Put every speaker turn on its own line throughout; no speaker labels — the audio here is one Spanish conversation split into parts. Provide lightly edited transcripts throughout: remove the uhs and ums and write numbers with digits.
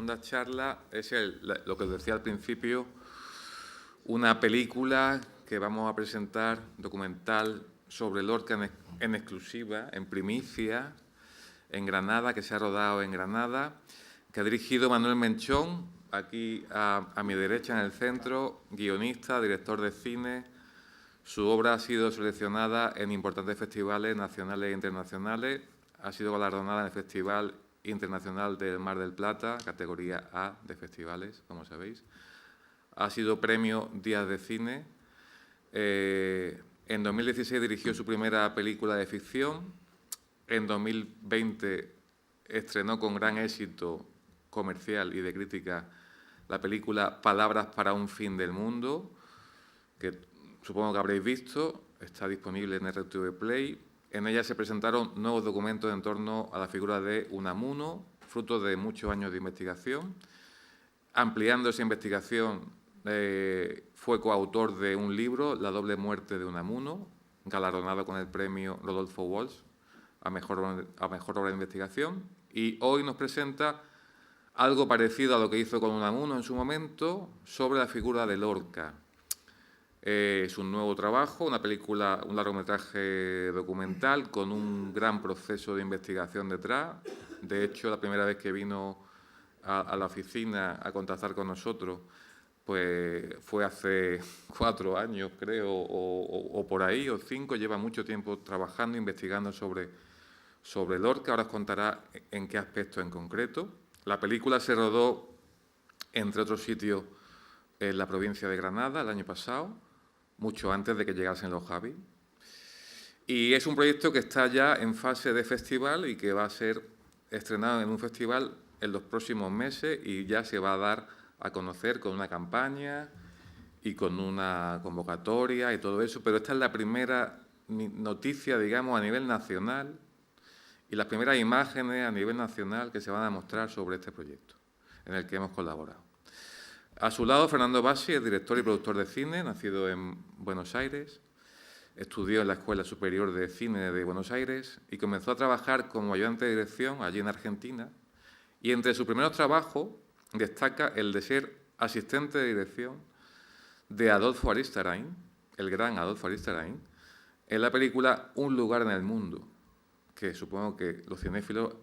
segunda charla es lo que os decía al principio, una película que vamos a presentar, documental sobre Lorca en exclusiva, en primicia, en Granada, que se ha rodado en Granada, que ha dirigido Manuel Menchón, aquí a mi derecha en el centro, guionista, director de cine. Su obra ha sido seleccionada en importantes festivales nacionales e internacionales. Ha sido galardonada en el Festival Internacional del Mar del Plata, categoría A de festivales, como sabéis. Ha sido premio Días de Cine. En 2016 dirigió su primera película de ficción. En 2020 estrenó con gran éxito comercial y de crítica la película Palabras para un fin del mundo, que supongo que habréis visto, está disponible en RTV Play. En ella se presentaron nuevos documentos en torno a la figura de Unamuno, fruto de muchos años de investigación. Ampliando esa investigación, fue coautor de un libro, La doble muerte de Unamuno, galardonado con el premio Rodolfo Walsh a mejor obra de investigación. Y hoy nos presenta algo parecido a lo que hizo con Unamuno en su momento, sobre la figura de Lorca. Es un nuevo trabajo, una película, un largometraje documental con un gran proceso de investigación detrás. De hecho, la primera vez que vino a la oficina a contactar con nosotros, pues fue hace 4 años, creo, o por ahí, o 5. Lleva mucho tiempo trabajando, investigando sobre Lorca. Ahora os contará en qué aspecto en concreto. La película se rodó, entre otros sitios, en la provincia de Granada el año pasado, mucho antes de que llegasen los Javis. Y es un proyecto que está ya en fase de festival y que va a ser estrenado en un festival en los próximos meses y ya se va a dar a conocer con una campaña y con una convocatoria y todo eso. Pero esta es la primera noticia, digamos, a nivel nacional y las primeras imágenes a nivel nacional que se van a mostrar sobre este proyecto en el que hemos colaborado. A su lado, Fernando Bassi es director y productor de cine, nacido en Buenos Aires. Estudió en la Escuela Superior de Cine de Buenos Aires y comenzó a trabajar como ayudante de dirección allí en Argentina. Y entre sus primeros trabajos destaca el de ser asistente de dirección de Adolfo Aristarain, el gran Adolfo Aristarain, en la película Un lugar en el mundo, que supongo que los cinéfilos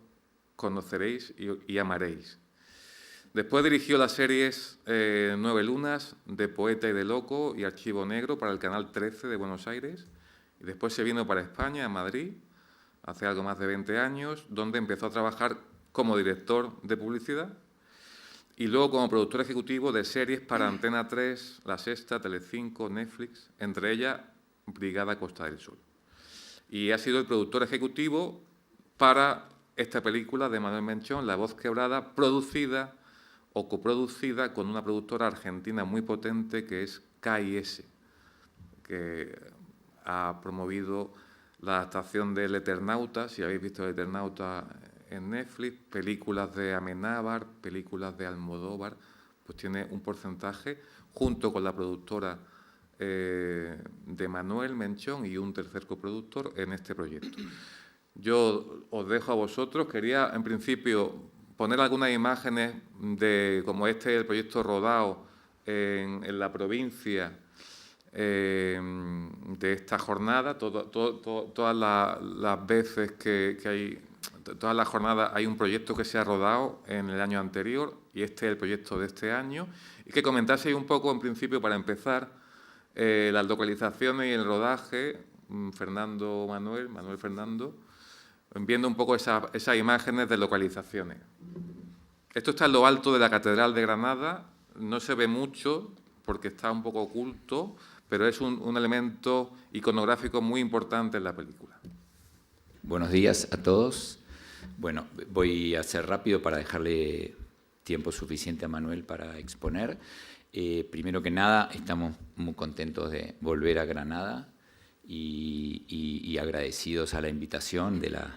conoceréis y amaréis. Después dirigió las series 9 Lunas, De Poeta y de Loco y Archivo Negro para el Canal 13 de Buenos Aires. Y después se vino para España, a Madrid, hace algo más de 20 años, donde empezó a trabajar como director de publicidad y luego como productor ejecutivo de series para Antena 3, La Sexta, Telecinco, Netflix, entre ellas Brigada Costa del Sol. Y ha sido el productor ejecutivo para esta película de Manuel Menchón, La voz quebrada, producida o coproducida con una productora argentina muy potente que es KIS, que ha promovido la adaptación del Eternauta, si habéis visto el Eternauta en Netflix, películas de Amenábar, películas de Almodóvar, pues tiene un porcentaje, junto con la productora de Manuel Menchón y un tercer coproductor en este proyecto. Yo os dejo a vosotros. Quería, en principio, poner algunas imágenes de cómo el proyecto rodado en la provincia de esta jornada. Todas las veces que hay, todas las jornadas hay un proyecto que se ha rodado en el año anterior y este es el proyecto de este año. Y que comentaseis un poco, en principio, para empezar, las localizaciones y el rodaje, Manuel, Fernando, viendo un poco esas imágenes de localizaciones. Esto está en lo alto de la Catedral de Granada, no se ve mucho porque está un poco oculto, pero es un elemento iconográfico muy importante en la película.
Buenos días a todos. Bueno, voy a ser rápido para dejarle tiempo suficiente a Manuel para exponer. Primero que nada, estamos muy contentos de volver a Granada y agradecidos a la invitación de la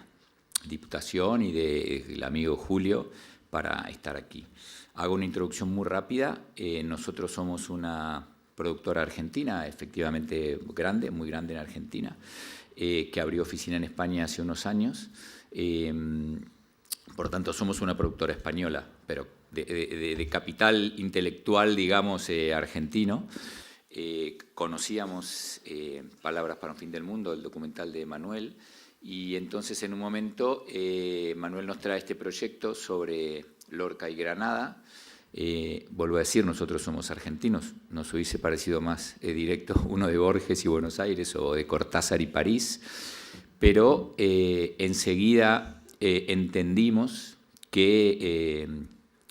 Diputación y del amigo Julio para estar aquí. Hago una introducción muy rápida. Nosotros somos una productora argentina, efectivamente grande, muy grande en Argentina, que abrió oficina en España hace unos años. Por tanto, somos una productora española, pero de capital intelectual, digamos, argentino. Conocíamos Palabras para un fin del mundo, el documental de Manuel, y entonces en un momento Manuel nos trae este proyecto sobre Lorca y Granada. Vuelvo a decir, nosotros somos argentinos, nos hubiese parecido más directo uno de Borges y Buenos Aires o de Cortázar y París, pero enseguida entendimos que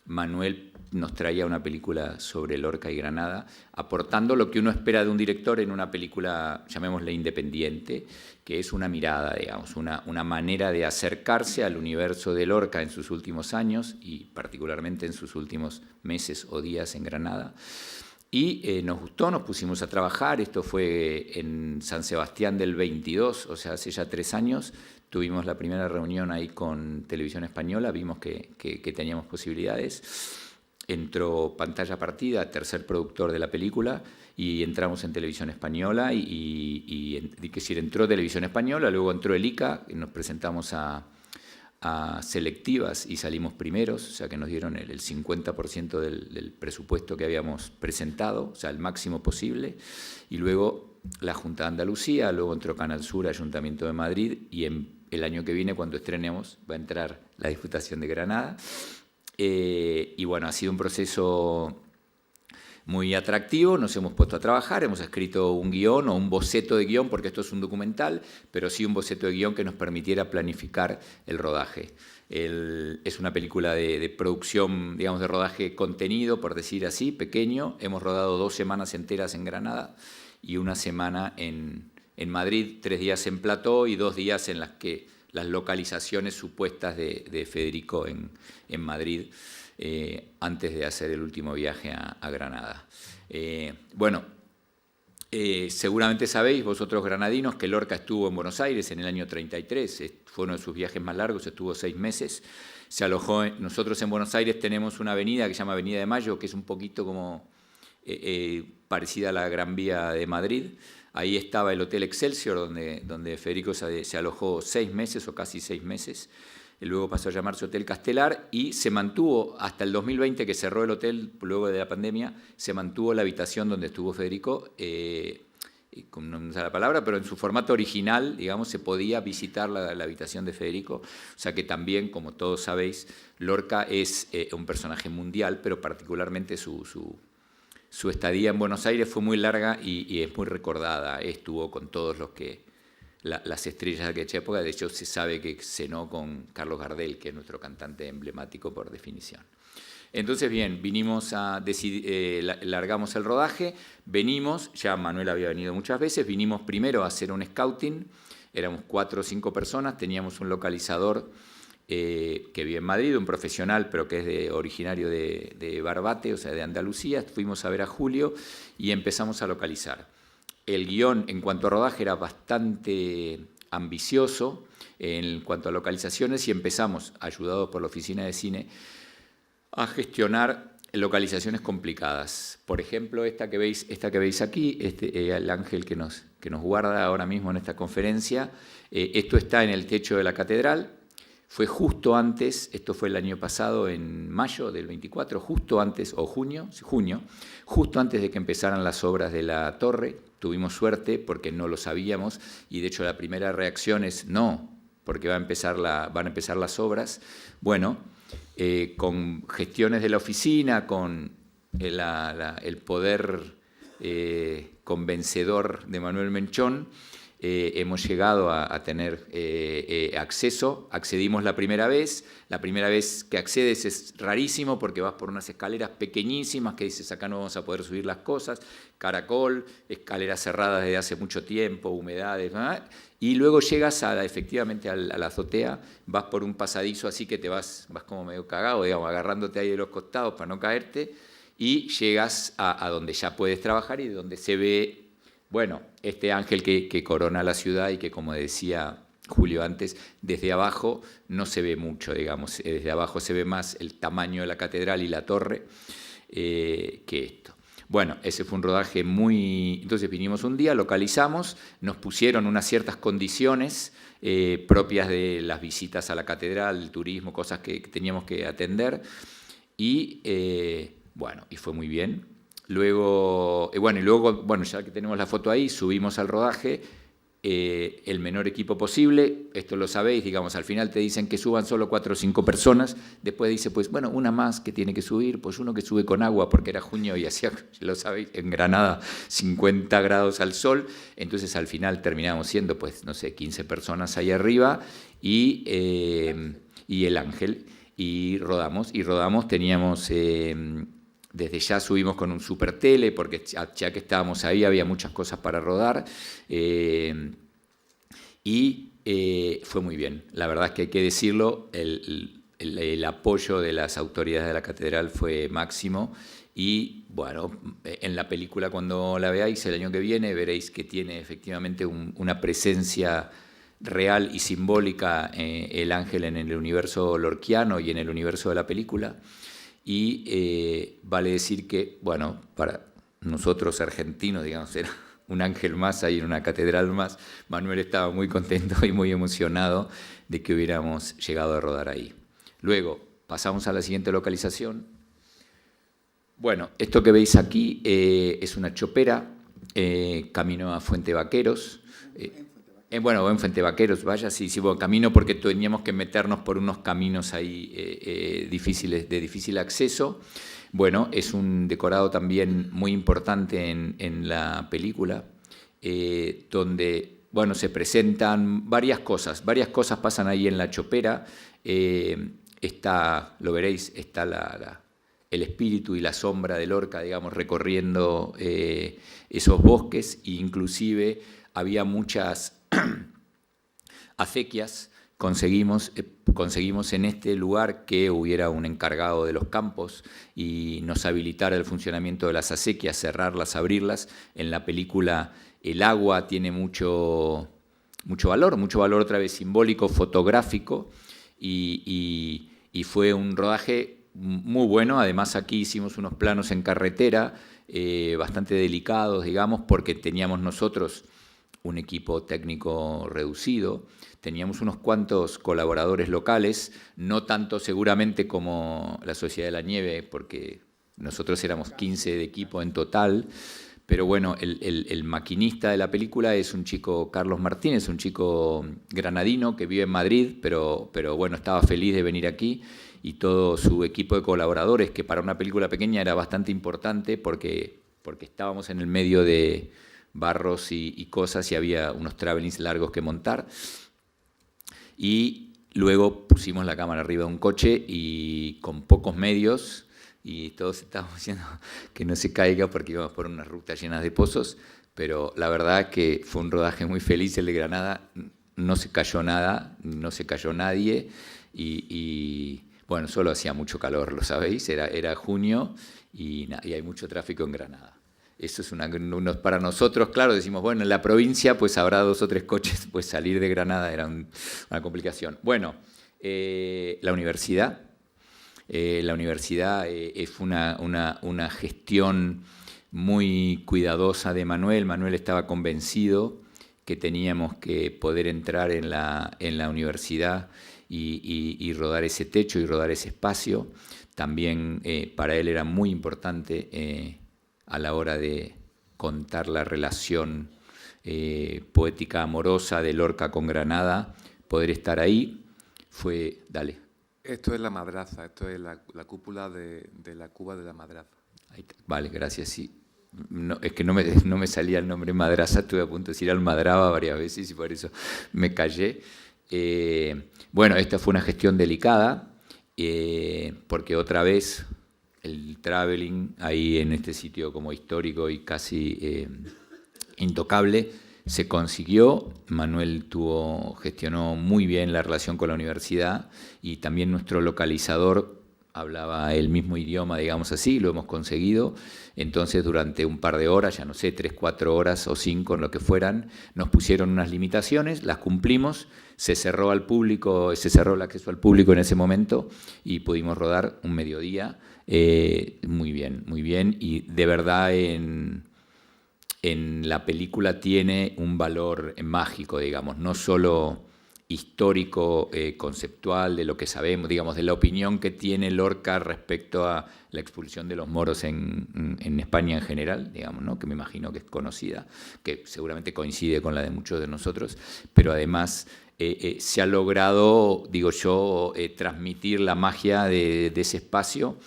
Manuel nos traía una película sobre Lorca y Granada, aportando lo que uno espera de un director en una película, llamémosle independiente, que es una mirada, digamos, una manera de acercarse al universo de Lorca en sus últimos años y particularmente en sus últimos meses o días en Granada. Y nos gustó, nos pusimos a trabajar, esto fue en San Sebastián del 22, o sea, hace ya 3 años, tuvimos la primera reunión ahí con Televisión Española, vimos que teníamos posibilidades. Entró Pantalla Partida, tercer productor de la película, y entramos en Televisión Española, entró Televisión Española, luego entró el ICA, y nos presentamos a selectivas y salimos primeros, o sea que nos dieron el 50% del presupuesto que habíamos presentado, o sea, el máximo posible, y luego la Junta de Andalucía, luego entró Canal Sur, Ayuntamiento de Madrid, y el año que viene, cuando estrenemos, va a entrar la Diputación de Granada. Y bueno, ha sido un proceso muy atractivo, nos hemos puesto a trabajar, hemos escrito un guión o un boceto de guión, porque esto es un documental, pero sí un boceto de guión que nos permitiera planificar el rodaje. Es una película de producción, digamos, de rodaje contenido, por decir así, pequeño. Hemos rodado 2 semanas enteras en Granada y 1 semana en Madrid, 3 días en plató y 2 días en las que las localizaciones supuestas de Federico en Madrid, antes de hacer el último viaje a Granada. Seguramente sabéis, vosotros granadinos, que Lorca estuvo en Buenos Aires en el año 33, fue uno de sus viajes más largos, estuvo 6 meses, se alojó. Nosotros en Buenos Aires tenemos una avenida que se llama Avenida de Mayo, que es un poquito como parecida a la Gran Vía de Madrid. Ahí estaba el Hotel Excelsior, donde Federico se alojó 6 meses o casi 6 meses. Luego pasó a llamarse Hotel Castelar y se mantuvo hasta el 2020, que cerró el hotel luego de la pandemia, se mantuvo la habitación donde estuvo Federico, no sé la palabra, pero en su formato original, digamos, se podía visitar la habitación de Federico. O sea que también, como todos sabéis, Lorca es un personaje mundial, pero particularmente su estadía en Buenos Aires fue muy larga y es muy recordada. Estuvo con todos los que las estrellas de aquella época. De hecho, se sabe que cenó con Carlos Gardel, que es nuestro cantante emblemático por definición. Entonces, bien, largamos el rodaje, ya Manuel había venido muchas veces, vinimos primero a hacer un scouting, éramos 4 o 5 personas, teníamos un localizador que vive en Madrid, un profesional, pero que es originario de Barbate, o sea, de Andalucía. Fuimos a ver a Julio y empezamos a localizar. El guión, en cuanto a rodaje, era bastante ambicioso en cuanto a localizaciones y empezamos, ayudados por la Oficina de Cine, a gestionar localizaciones complicadas. Por ejemplo, esta que veis aquí, el ángel que nos guarda ahora mismo en esta conferencia, esto está en el techo de la catedral. Fue justo antes, esto fue el año pasado, en mayo del 24, justo antes, o junio, justo antes de que empezaran las obras de la torre. Tuvimos suerte porque no lo sabíamos y de hecho la primera reacción es no, porque van a empezar las obras. Bueno, con gestiones de la oficina, con el poder convencedor de Manuel Menchón, hemos llegado a tener acceso. Accedimos la primera vez que accedes es rarísimo porque vas por unas escaleras pequeñísimas que dices acá no vamos a poder subir las cosas, caracol, escaleras cerradas desde hace mucho tiempo, humedades, ¿no? Y luego llegas efectivamente a la azotea, vas por un pasadizo así que te vas como medio cagado, digamos, agarrándote ahí de los costados para no caerte, y llegas a donde ya puedes trabajar y donde se ve, bueno, este ángel que corona la ciudad y que, como decía Julio antes, desde abajo no se ve mucho, digamos, desde abajo se ve más el tamaño de la catedral y la torre que esto. Bueno, ese fue un rodaje muy... Entonces vinimos un día, localizamos, nos pusieron unas ciertas condiciones propias de las visitas a la catedral, el turismo, cosas que teníamos que atender. Y bueno, y fue muy bien. Luego, ya que tenemos la foto ahí, subimos al rodaje, el menor equipo posible, esto lo sabéis, digamos, al final te dicen que suban solo 4 o 5 personas, después dice, pues bueno, una más que tiene que subir, pues uno que sube con agua, porque era junio y hacía, lo sabéis, en Granada 50 grados al sol, entonces al final terminamos siendo, pues, no sé, 15 personas ahí arriba y el ángel, y rodamos, teníamos... Desde ya subimos con un super tele, porque ya que estábamos ahí había muchas cosas para rodar. Y fue muy bien. La verdad es que hay que decirlo, el apoyo de las autoridades de la catedral fue máximo. Y bueno, en la película cuando la veáis el año que viene, veréis que tiene efectivamente una presencia real y simbólica el ángel en el universo lorquiano y en el universo de la película. Y vale decir que, bueno, para nosotros argentinos, digamos, era un ángel más ahí en una catedral más. Manuel estaba muy contento y muy emocionado de que hubiéramos llegado a rodar ahí. Luego, pasamos a la siguiente localización. Bueno, esto que veis aquí es una chopera, camino a Fuente Vaqueros. Bueno, en Fuente Vaqueros, vaya, sí, bueno, camino porque teníamos que meternos por unos caminos ahí difíciles, de difícil acceso. Bueno, es un decorado también muy importante en la película, donde, bueno, se presentan varias cosas pasan ahí en la chopera. Lo veréis, está el espíritu y la sombra de Lorca, digamos, recorriendo esos bosques, e inclusive había muchas acequias. Conseguimos en este lugar que hubiera un encargado de los campos y nos habilitara el funcionamiento de las acequias, cerrarlas, abrirlas. En la película el agua tiene mucho valor otra vez simbólico, fotográfico, y fue un rodaje muy bueno. Además aquí hicimos unos planos en carretera bastante delicados, digamos, porque teníamos nosotros un equipo técnico reducido, teníamos unos cuantos colaboradores locales, no tanto seguramente como la Sociedad de la Nieve, porque nosotros éramos 15 de equipo en total, pero bueno, el maquinista de la película es un chico, Carlos Martínez, un chico granadino que vive en Madrid, pero bueno, estaba feliz de venir aquí, y todo su equipo de colaboradores, que para una película pequeña era bastante importante porque estábamos en el medio de barros y cosas, y había unos travelings largos que montar. Y luego pusimos la cámara arriba de un coche y con pocos medios, y todos estábamos diciendo que no se caiga porque íbamos por unas rutas llenas de pozos, pero la verdad es que fue un rodaje muy feliz el de Granada. No se cayó nada, no se cayó nadie, y bueno, solo hacía mucho calor, lo sabéis, era junio y hay mucho tráfico en Granada. Eso es para nosotros, claro, decimos, bueno, en la provincia pues habrá 2 o 3 coches, pues salir de Granada era una complicación. Bueno, la universidad fue una gestión muy cuidadosa de Manuel. Manuel estaba convencido que teníamos que poder entrar en la universidad y rodar ese techo y rodar ese espacio. También para él era muy importante a la hora de contar la relación poética amorosa de Lorca con Granada, poder estar ahí dale.
Esto es la madraza, esto es la cúpula de la cuba de la madraza.
Vale, gracias, sí. No, es que no me salía el nombre madraza, estuve a punto de decir almadraba varias veces y por eso me callé. Bueno, esta fue una gestión delicada, porque otra vez el traveling ahí en este sitio como histórico y casi intocable se consiguió. Manuel gestionó muy bien la relación con la universidad, y también nuestro localizador hablaba el mismo idioma, digamos así, lo hemos conseguido. Entonces, durante un par de horas, ya no sé, 3, 4 horas o 5, en lo que fueran, nos pusieron unas limitaciones, las cumplimos, se cerró el acceso al público en ese momento y pudimos rodar un mediodía. Muy bien, y de verdad en la película tiene un valor mágico, digamos, no solo histórico, conceptual, de lo que sabemos, digamos, de la opinión que tiene Lorca respecto a la expulsión de los moros en España en general, digamos, ¿no? Que me imagino que es conocida, que seguramente coincide con la de muchos de nosotros, pero además se ha logrado, digo yo, transmitir la magia de ese espacio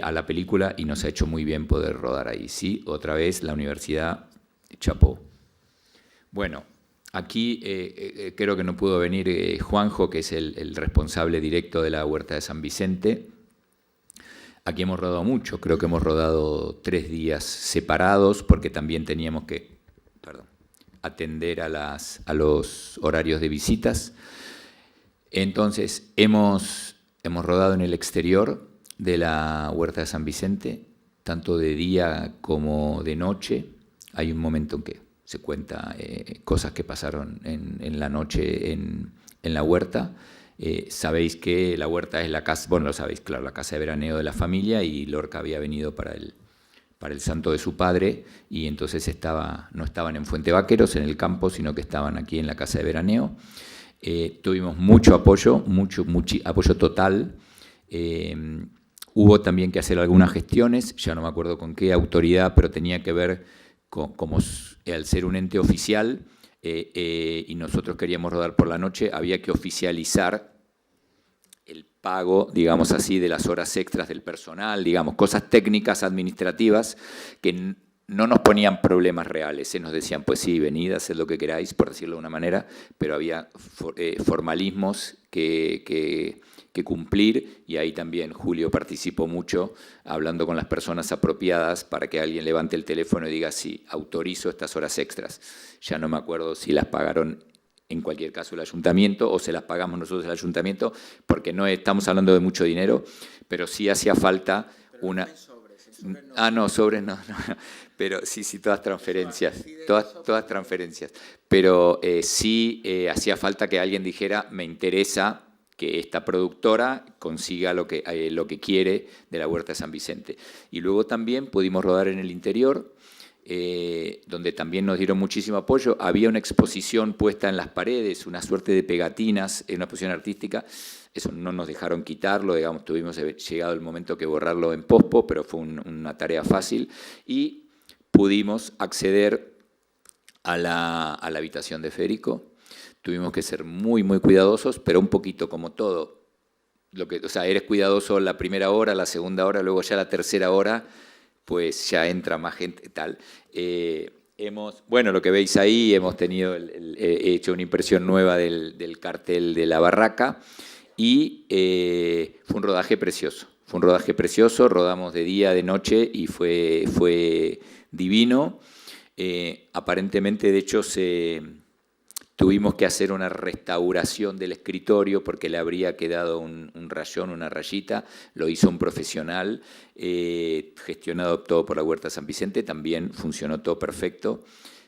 a la película y nos ha hecho muy bien poder rodar ahí. Sí, otra vez la universidad chapó. Bueno, aquí creo que no pudo venir Juanjo, que es el responsable directo de la Huerta de San Vicente. Aquí hemos rodado mucho, creo que hemos rodado 3 días separados porque también teníamos que atender a los horarios de visitas. Entonces, hemos rodado en el exterior de la Huerta de San Vicente, tanto de día como de noche. Hay un momento en que se cuenta cosas que pasaron en la noche en la huerta. Sabéis que la huerta es la casa, bueno, lo sabéis, claro, la casa de veraneo de la familia, y Lorca había venido para el santo de su padre, y entonces no estaban en Fuente Vaqueros, en el campo, sino que estaban aquí en la casa de veraneo. Tuvimos mucho apoyo, mucho apoyo total. Hubo también que hacer algunas gestiones, ya no me acuerdo con qué autoridad, pero tenía que ver como al ser un ente oficial y nosotros queríamos rodar por la noche, había que oficializar el pago, digamos así, de las horas extras del personal, digamos, cosas técnicas, administrativas, que no nos ponían problemas reales. Nos decían, pues sí, venid, haced lo que queráis, por decirlo de una manera, pero había formalismos que cumplir, y ahí también Julio participó mucho hablando con las personas apropiadas para que alguien levante el teléfono y diga, sí, autorizo estas horas extras. Ya no me acuerdo si las pagaron en cualquier caso el ayuntamiento o se las pagamos nosotros al ayuntamiento, porque no estamos hablando de mucho dinero, pero sí hacía falta una... Sobres no. Pero sí, todas transferencias, todas transferencias. Pero sí hacía falta que alguien dijera, me interesa que esta productora consiga lo que quiere de la Huerta de San Vicente. Y luego también pudimos rodar en el interior, donde también nos dieron muchísimo apoyo. Había una exposición puesta en las paredes, una suerte de pegatinas, en una exposición artística. Eso no nos dejaron quitarlo, digamos, tuvimos llegado el momento que borrarlo en pospo, pero fue una tarea fácil. Y pudimos acceder a la habitación de Federico. Tuvimos que ser muy, muy cuidadosos, pero un poquito como todo. O sea, eres cuidadoso la primera hora, la segunda hora, luego ya la tercera hora, pues ya entra más gente, tal. Bueno, lo que veis ahí, hemos hecho una impresión nueva del cartel de la barraca, y fue un rodaje precioso. Rodamos de día, de noche, y fue divino. Aparentemente, de hecho, tuvimos que hacer una restauración del escritorio porque le habría quedado un rayón, una rayita. Lo hizo un profesional, gestionado todo por la Huerta San Vicente. También funcionó todo perfecto.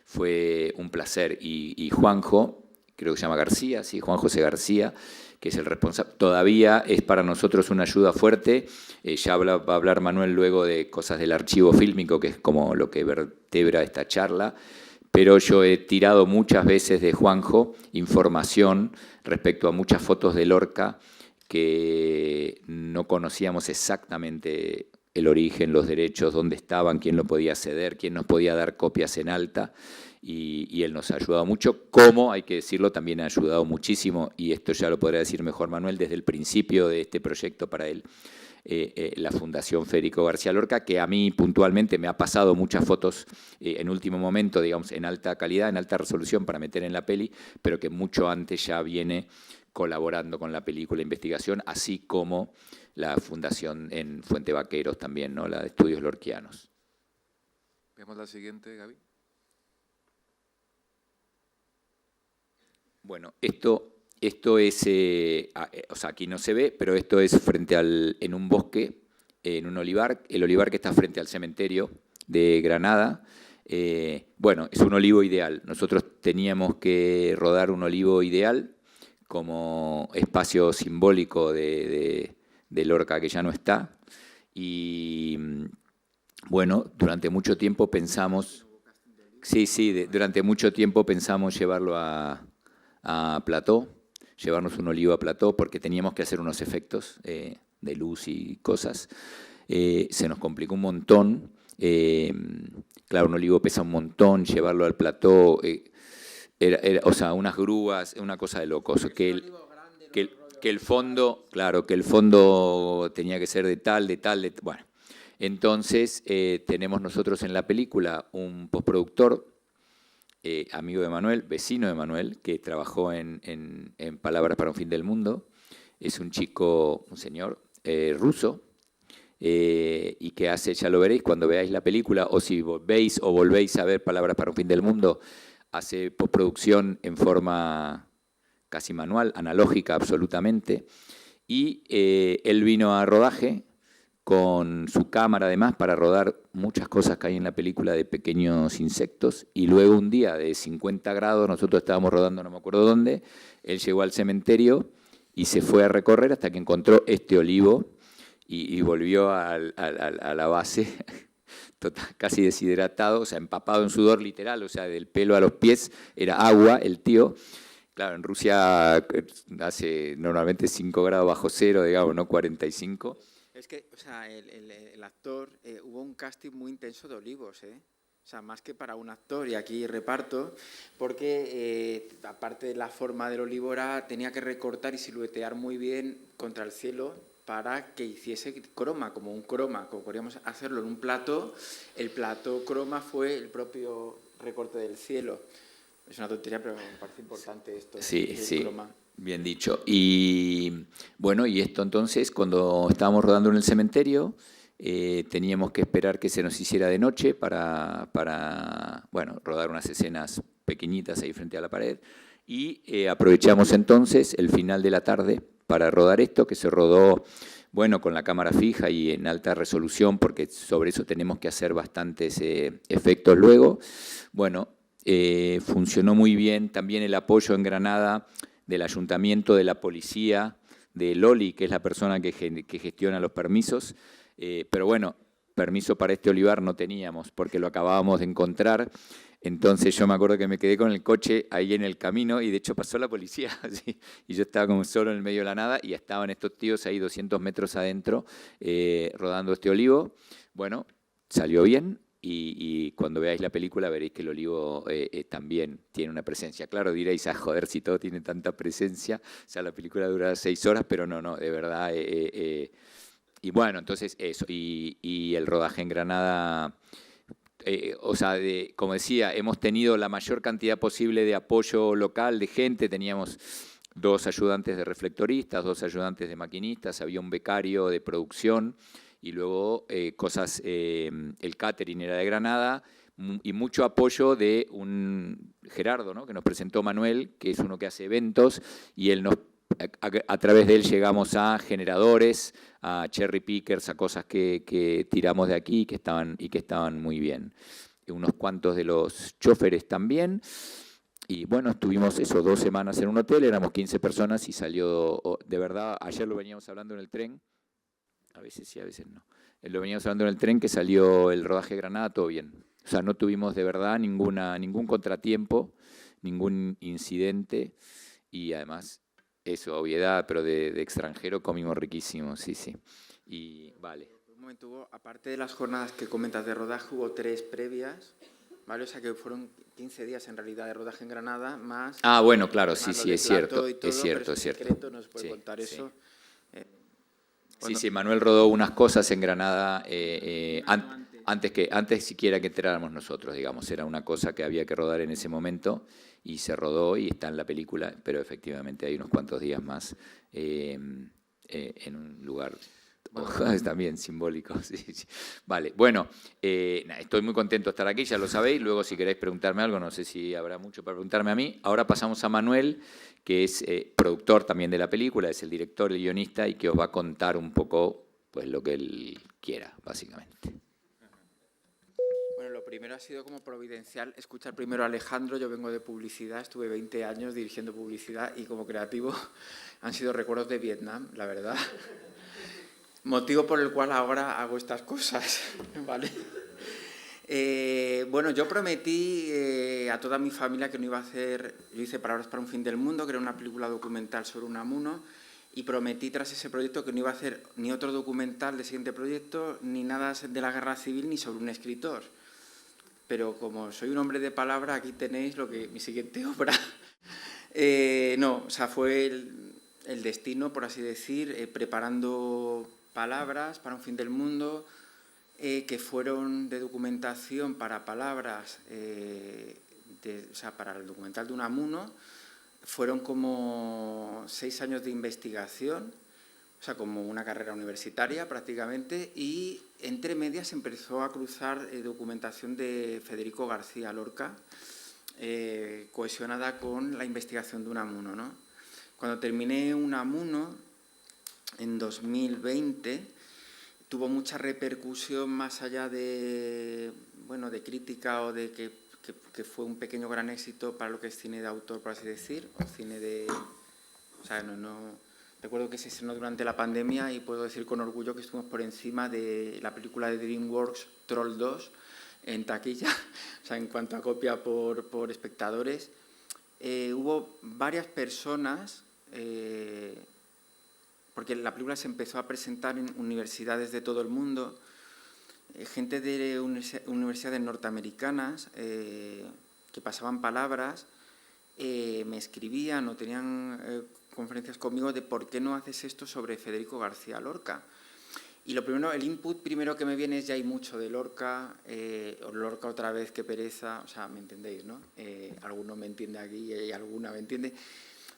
Fue un placer. Y Juanjo, creo que se llama García, sí, Juan José García, que es el responsable, todavía es para nosotros una ayuda fuerte. Ya va a hablar Manuel luego de cosas del archivo fílmico, que es como lo que vertebra esta charla. Pero yo he tirado muchas veces de Juanjo información respecto a muchas fotos de Lorca que no conocíamos exactamente el origen, los derechos, dónde estaban, quién lo podía ceder, quién nos podía dar copias en alta, y él nos ha ayudado mucho. Como, hay que decirlo, también ha ayudado muchísimo, y esto ya lo podrá decir mejor Manuel, desde el principio de este proyecto para él, la Fundación Federico García Lorca, que a mí puntualmente me ha pasado muchas fotos en último momento, digamos, en alta calidad, en alta resolución para meter en la peli, pero que mucho antes ya viene colaborando con la película Investigación, así como la Fundación en Fuente Vaqueros también, ¿no? La de Estudios Lorquianos.
Vemos la siguiente, Gaby.
Bueno, esto esto es, o sea, aquí no se ve, pero esto es en un bosque, en un olivar, el olivar que está frente al cementerio de Granada. Bueno, es un olivo ideal. Nosotros teníamos que rodar un olivo ideal como espacio simbólico de Lorca, que ya no está. Y bueno, durante mucho tiempo pensamos, durante mucho tiempo pensamos llevarlo a Plató, llevarnos un olivo a Plató, porque teníamos que hacer unos efectos de luz y cosas. Se nos complicó un montón. Claro, un olivo pesa un montón, llevarlo al plató, o sea, unas grúas, una cosa de locos. Que el fondo, claro, que el fondo tenía que ser de tal, bueno. Entonces, tenemos nosotros en la película un postproductor, amigo de Manuel, vecino de Manuel, que trabajó en Palabras para un fin del mundo. Es un chico, un señor ruso, y que hace, ya lo veréis cuando veáis la película, o si veis o volvéis a ver Palabras para un fin del mundo, hace postproducción en forma casi manual, analógica absolutamente, y él vino a rodaje con su cámara además para rodar muchas cosas que hay en la película de pequeños insectos, y luego un día de 50 grados, nosotros estábamos rodando no me acuerdo dónde, él llegó al cementerio y se fue a recorrer hasta que encontró este olivo, y volvió a la base casi deshidratado, o sea, empapado en sudor literal, o sea, del pelo a los pies, era agua el tío. Claro, en Rusia hace normalmente 5 grados bajo cero, digamos, no 45.
Es que, o sea, el actor, hubo un casting muy intenso de olivos, ¿eh? O sea, más que para un actor, y aquí reparto, porque aparte de la forma del olivo tenía que recortar y siluetear muy bien contra el cielo, para que hiciese croma, como un croma, como podríamos hacerlo en un plato. El plato croma fue el propio recorte del cielo. Es una tontería, pero me parece importante esto.
Sí, sí,
croma.
Bien dicho. Y bueno, y esto entonces, cuando estábamos rodando en el cementerio, teníamos que esperar que se nos hiciera de noche para bueno, rodar unas escenas pequeñitas ahí frente a la pared. Y aprovechamos entonces el final de la tarde para rodar esto, que se rodó, bueno, con la cámara fija y en alta resolución, porque sobre eso tenemos que hacer bastantes efectos luego. Bueno, funcionó muy bien también el apoyo en Granada del ayuntamiento, de la policía, de Loli, que es la persona que gestiona los permisos, pero bueno, permiso para este olivar no teníamos, porque lo acabábamos de encontrar. Entonces yo me acuerdo que me quedé con el coche ahí en el camino y de hecho pasó la policía, ¿sí? Y yo estaba como solo en el medio de la nada y estaban estos tíos ahí 200 metros adentro rodando este olivo. Bueno, salió bien y cuando veáis la película veréis que el olivo también tiene una presencia. Claro, diréis, joder, si todo tiene tanta presencia, o sea, la película dura 6 horas, pero no, de verdad. Y bueno, entonces eso, y el rodaje en Granada... o sea, como decía, hemos tenido la mayor cantidad posible de apoyo local, de gente. Teníamos 2 ayudantes de reflectoristas, 2 ayudantes de maquinistas, había un becario de producción y luego el catering era de Granada y mucho apoyo de un Gerardo, ¿no? Que nos presentó Manuel, que es uno que hace eventos, y él a través de él llegamos a generadores, a cherry pickers, a cosas que tiramos de aquí y que estaban muy bien. Unos cuantos de los choferes también. Y bueno, estuvimos 2 semanas en un hotel, éramos 15 personas y salió, de verdad, ayer lo veníamos hablando en el tren, a veces sí, a veces no. Lo veníamos hablando en el tren que salió el rodaje de Granada, todo bien. O sea, no tuvimos de verdad ningún contratiempo, ningún incidente y además... Eso, obviedad, pero de extranjero comimos riquísimo, sí. Y vale.
Un momento, aparte de las jornadas que comentas de rodaje, hubo 3 previas, ¿vale? O sea que fueron 15 días en realidad de rodaje en Granada, más...
Bueno, claro, sí, es cierto,
todo,
es cierto.
Secreto, ¿nos puede contar eso?
Sí, Manuel rodó unas cosas en Granada antes siquiera que entráramos nosotros, digamos. Era una cosa que había que rodar en ese momento y se rodó y está en la película, pero efectivamente hay unos cuantos días más en un lugar También simbólico, sí, sí. Vale, bueno, estoy muy contento de estar aquí, ya lo sabéis. Luego, si queréis preguntarme algo, no sé si habrá mucho para preguntarme a mí. Ahora pasamos a Manuel, que es productor también de la película, es el director, el guionista, y que os va a contar un poco pues, lo que él quiera, básicamente.
Bueno, lo primero ha sido como providencial escuchar primero a Alejandro. Yo vengo de publicidad, estuve 20 años dirigiendo publicidad y como creativo han sido recuerdos de Vietnam, la verdad. Motivo por el cual ahora hago estas cosas, ¿vale? Bueno, yo prometí a toda mi familia que no iba a hacer... Yo hice Palabras para un fin del mundo, que era una película documental sobre Unamuno, y prometí tras ese proyecto que no iba a hacer ni otro documental del siguiente proyecto, ni nada de la guerra civil, ni sobre un escritor. Pero como soy un hombre de palabra, aquí tenéis mi siguiente obra. No, o sea, fue el destino, por así decir, preparando Palabras para un fin del mundo, que fueron de documentación para Palabras, o sea, para el documental de Unamuno, fueron como 6 años de investigación, o sea, como una carrera universitaria prácticamente, y entre medias empezó a cruzar documentación de Federico García Lorca, cohesionada con la investigación de Unamuno, ¿no? Cuando terminé Unamuno, en 2020, tuvo mucha repercusión más allá de, bueno, de crítica o de que fue un pequeño gran éxito para lo que es cine de autor, por así decir, o cine de... O sea, recuerdo que se estrenó durante la pandemia y puedo decir con orgullo que estuvimos por encima de la película de DreamWorks, Troll 2, en taquilla, o sea, en cuanto a copia por espectadores. Hubo varias personas... porque la película se empezó a presentar en universidades de todo el mundo, gente de universidades norteamericanas que pasaban Palabras, me escribían o tenían conferencias conmigo de por qué no haces esto sobre Federico García Lorca. Y lo primero, el input primero que me viene es ya hay mucho de Lorca, Lorca otra vez, qué pereza, o sea, me entendéis, ¿no? Alguno me entiende aquí y alguna me entiende.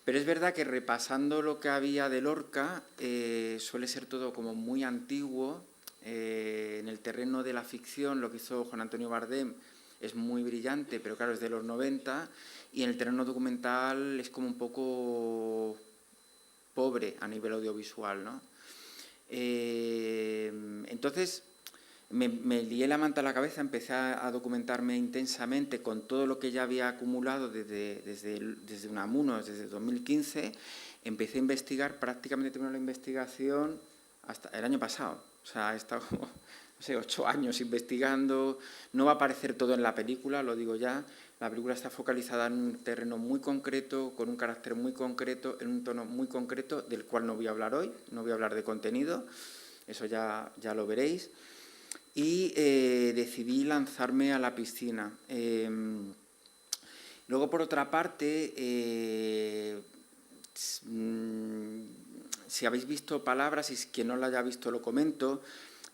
Pero es verdad que repasando lo que había de Lorca, suele ser todo como muy antiguo. En el terreno de la ficción, lo que hizo Juan Antonio Bardem es muy brillante, pero claro, es de los 90. Y en el terreno documental es como un poco pobre a nivel audiovisual, ¿no? Entonces... Me lié la manta a la cabeza, empecé a documentarme intensamente con todo lo que ya había acumulado desde Unamuno, desde 2015. Empecé a investigar, prácticamente terminé la investigación hasta el año pasado. O sea, he estado, no sé, 8 años investigando. No va a aparecer todo en la película, lo digo ya. La película está focalizada en un terreno muy concreto, con un carácter muy concreto, en un tono muy concreto, del cual no voy a hablar hoy. No voy a hablar de contenido, eso ya lo veréis. Y decidí lanzarme a la piscina. Luego, por otra parte, si habéis visto Palabras, y quien no lo haya visto lo comento,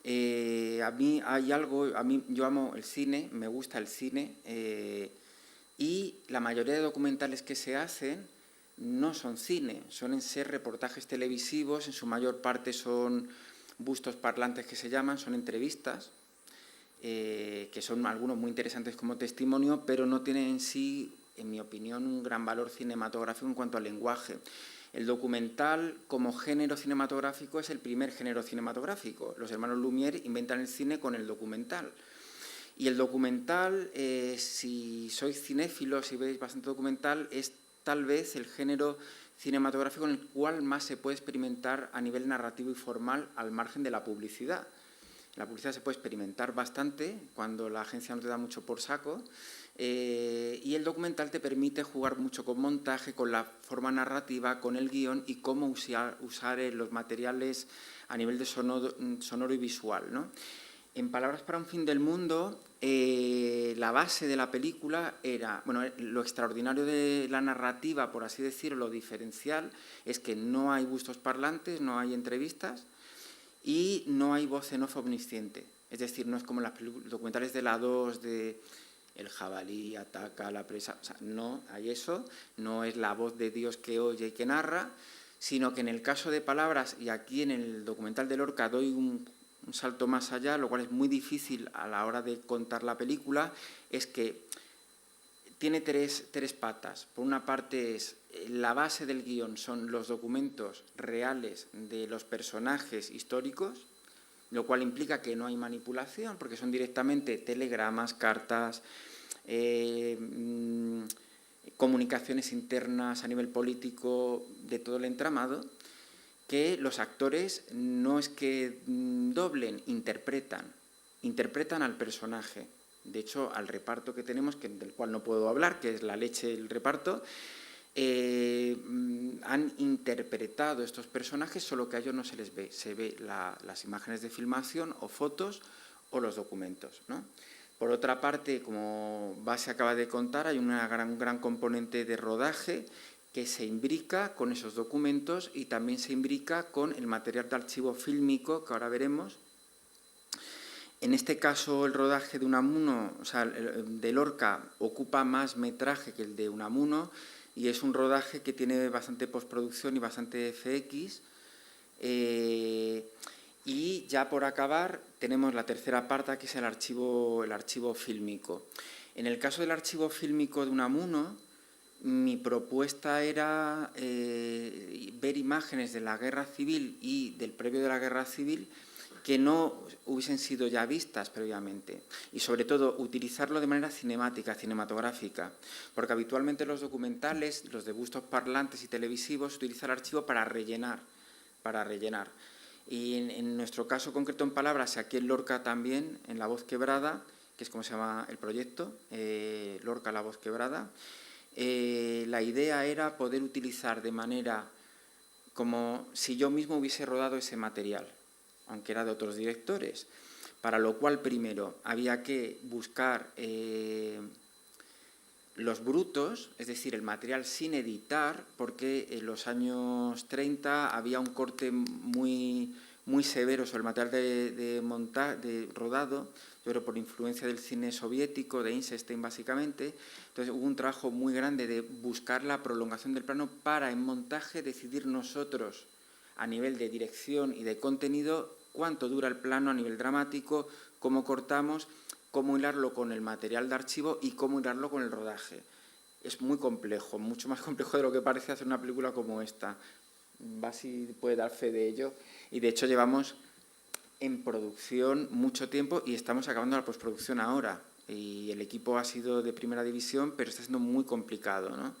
a mí hay algo, yo amo el cine, me gusta el cine, y la mayoría de documentales que se hacen no son cine, suelen ser reportajes televisivos, en su mayor parte son bustos parlantes que se llaman, son entrevistas, que son algunos muy interesantes como testimonio, pero no tienen en sí, en mi opinión, un gran valor cinematográfico en cuanto al lenguaje. El documental, como género cinematográfico, es el primer género cinematográfico. Los hermanos Lumière inventan el cine con el documental. Y el documental, si sois cinéfilos, si veis bastante documental, es tal vez el género cinematográfico en el cual más se puede experimentar a nivel narrativo y formal al margen de la publicidad. En la publicidad se puede experimentar bastante cuando la agencia no te da mucho por saco, y el documental te permite jugar mucho con montaje, con la forma narrativa, con el guión y cómo usar los materiales a nivel de sonoro y visual, ¿no? En Palabras para un fin del mundo, la base de la película era, bueno, lo extraordinario de la narrativa, por así decirlo, lo diferencial, es que no hay bustos parlantes, no hay entrevistas y no hay voz en off omnisciente. Es decir, no es como los documentales de la 2 de el jabalí ataca a la presa, o sea, no hay eso, no es la voz de Dios que oye y que narra, sino que en el caso de palabras, y aquí en el documental de Lorca doy un salto más allá, lo cual es muy difícil a la hora de contar la película, es que tiene tres patas. Por una parte es la base del guión, son los documentos reales de los personajes históricos, lo cual implica que no hay manipulación, porque son directamente telegramas, cartas, comunicaciones internas a nivel político de todo el entramado, que los actores no es que doblen, interpretan al personaje. De hecho, al reparto que tenemos, del cual no puedo hablar, que es la leche del reparto, han interpretado estos personajes, solo que a ellos no se les ve. Se ve las imágenes de filmación o fotos o los documentos, ¿no? Por otra parte, como Base acaba de contar, hay un gran componente de rodaje que se imbrica con esos documentos y también se imbrica con el material de archivo fílmico que ahora veremos. En este caso, el rodaje de Unamuno, o sea, de Lorca, ocupa más metraje que el de Unamuno y es un rodaje que tiene bastante postproducción y bastante FX. Y ya por acabar, tenemos la tercera parte, que es el archivo fílmico. En el caso del archivo fílmico de Unamuno, mi propuesta era ver imágenes de la Guerra Civil y del previo de la Guerra Civil que no hubiesen sido ya vistas previamente y, sobre todo, utilizarlo de manera cinematográfica, porque habitualmente los documentales, los de bustos parlantes y televisivos, utilizan el archivo para rellenar. Y en nuestro caso concreto en Palabras, aquí en Lorca también, en La Voz Quebrada, que es como se llama el proyecto, Lorca La Voz Quebrada, la idea era poder utilizar de manera como si yo mismo hubiese rodado ese material, aunque era de otros directores, para lo cual primero había que buscar los brutos, es decir, el material sin editar, porque en los años 30 había un corte muy severo sobre el material de rodado, yo creo por influencia del cine soviético, de Eisenstein básicamente. Entonces hubo un trabajo muy grande de buscar la prolongación del plano para en montaje decidir nosotros a nivel de dirección y de contenido cuánto dura el plano a nivel dramático, cómo cortamos, cómo hilarlo con el material de archivo y cómo hilarlo con el rodaje. Es muy complejo, mucho más complejo de lo que parece hacer una película como esta. Basi puede dar fe de ello. Y de hecho llevamos en producción mucho tiempo y estamos acabando la postproducción ahora. Y el equipo ha sido de primera división, pero está siendo muy complicado, ¿no?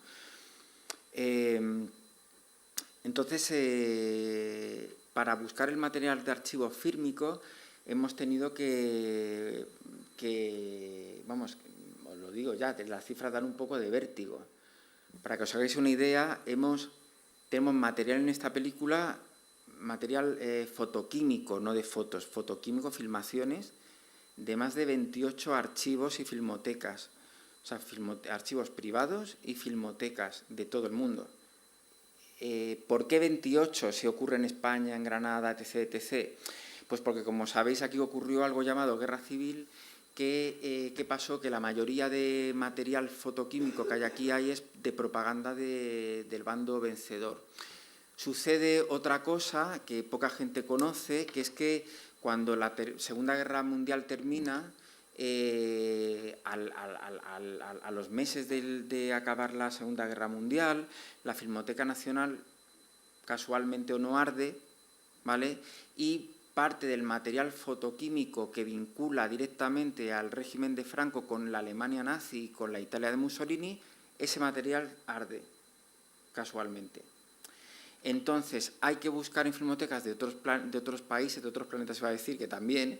Entonces, para buscar el material de archivo fílmico hemos tenido que vamos, os lo digo ya, las cifras dan un poco de vértigo. Para que os hagáis una idea, tenemos material en esta película, material fotoquímico, no de fotos, fotoquímico, filmaciones, de más de 28 archivos y filmotecas, o sea, archivos privados y filmotecas de todo el mundo. ¿Por qué 28 si ocurre en España, en Granada, etc., etc.? Pues porque, como sabéis, aquí ocurrió algo llamado Guerra Civil, ¿qué pasó? Que la mayoría de material fotoquímico que hay aquí es de propaganda del bando vencedor. Sucede otra cosa que poca gente conoce, que es que cuando la Segunda Guerra Mundial termina, a los meses de acabar la Segunda Guerra Mundial, la Filmoteca Nacional, casualmente o no, arde, ¿vale? Y parte del material fotoquímico que vincula directamente al régimen de Franco con la Alemania nazi y con la Italia de Mussolini, ese material arde, casualmente. Entonces, hay que buscar en filmotecas de otros países, de otros planetas, se va a decir que también,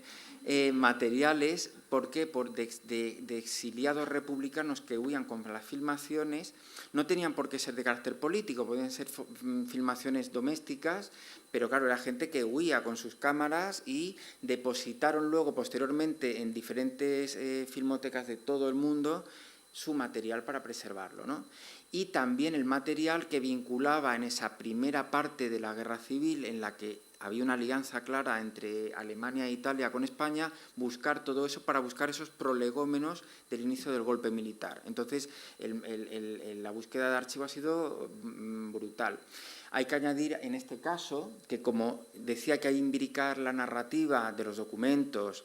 materiales, ¿por qué? De exiliados republicanos que huían con las filmaciones. No tenían por qué ser de carácter político, podían ser filmaciones domésticas, pero claro, era gente que huía con sus cámaras y depositaron luego, posteriormente, en diferentes filmotecas de todo el mundo, su material para preservarlo, ¿no? Y también el material que vinculaba en esa primera parte de la Guerra Civil, en la que había una alianza clara entre Alemania e Italia con España, buscar todo eso para buscar esos prolegómenos del inicio del golpe militar. Entonces, la búsqueda de archivo ha sido brutal. Hay que añadir en este caso que, como decía, que hay que imbricar la narrativa de los documentos,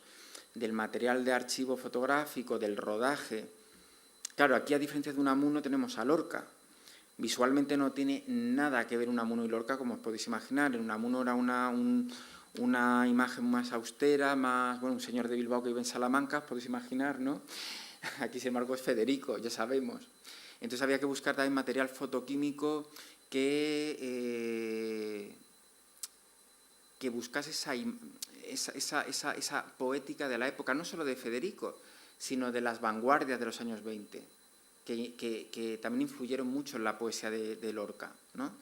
del material de archivo fotográfico, del rodaje. Claro, aquí a diferencia de Unamuno tenemos a Lorca. Visualmente no tiene nada que ver Unamuno y Lorca, como os podéis imaginar. En Unamuno era una imagen más austera, más, bueno, un señor de Bilbao que vive en Salamanca, os podéis imaginar, ¿no? Aquí, sin embargo, es Federico, ya sabemos. Entonces había que buscar también material fotoquímico que buscase esa poética de la época, no solo de Federico, sino de las vanguardias de los años 20, que también influyeron mucho en la poesía de Lorca, ¿no?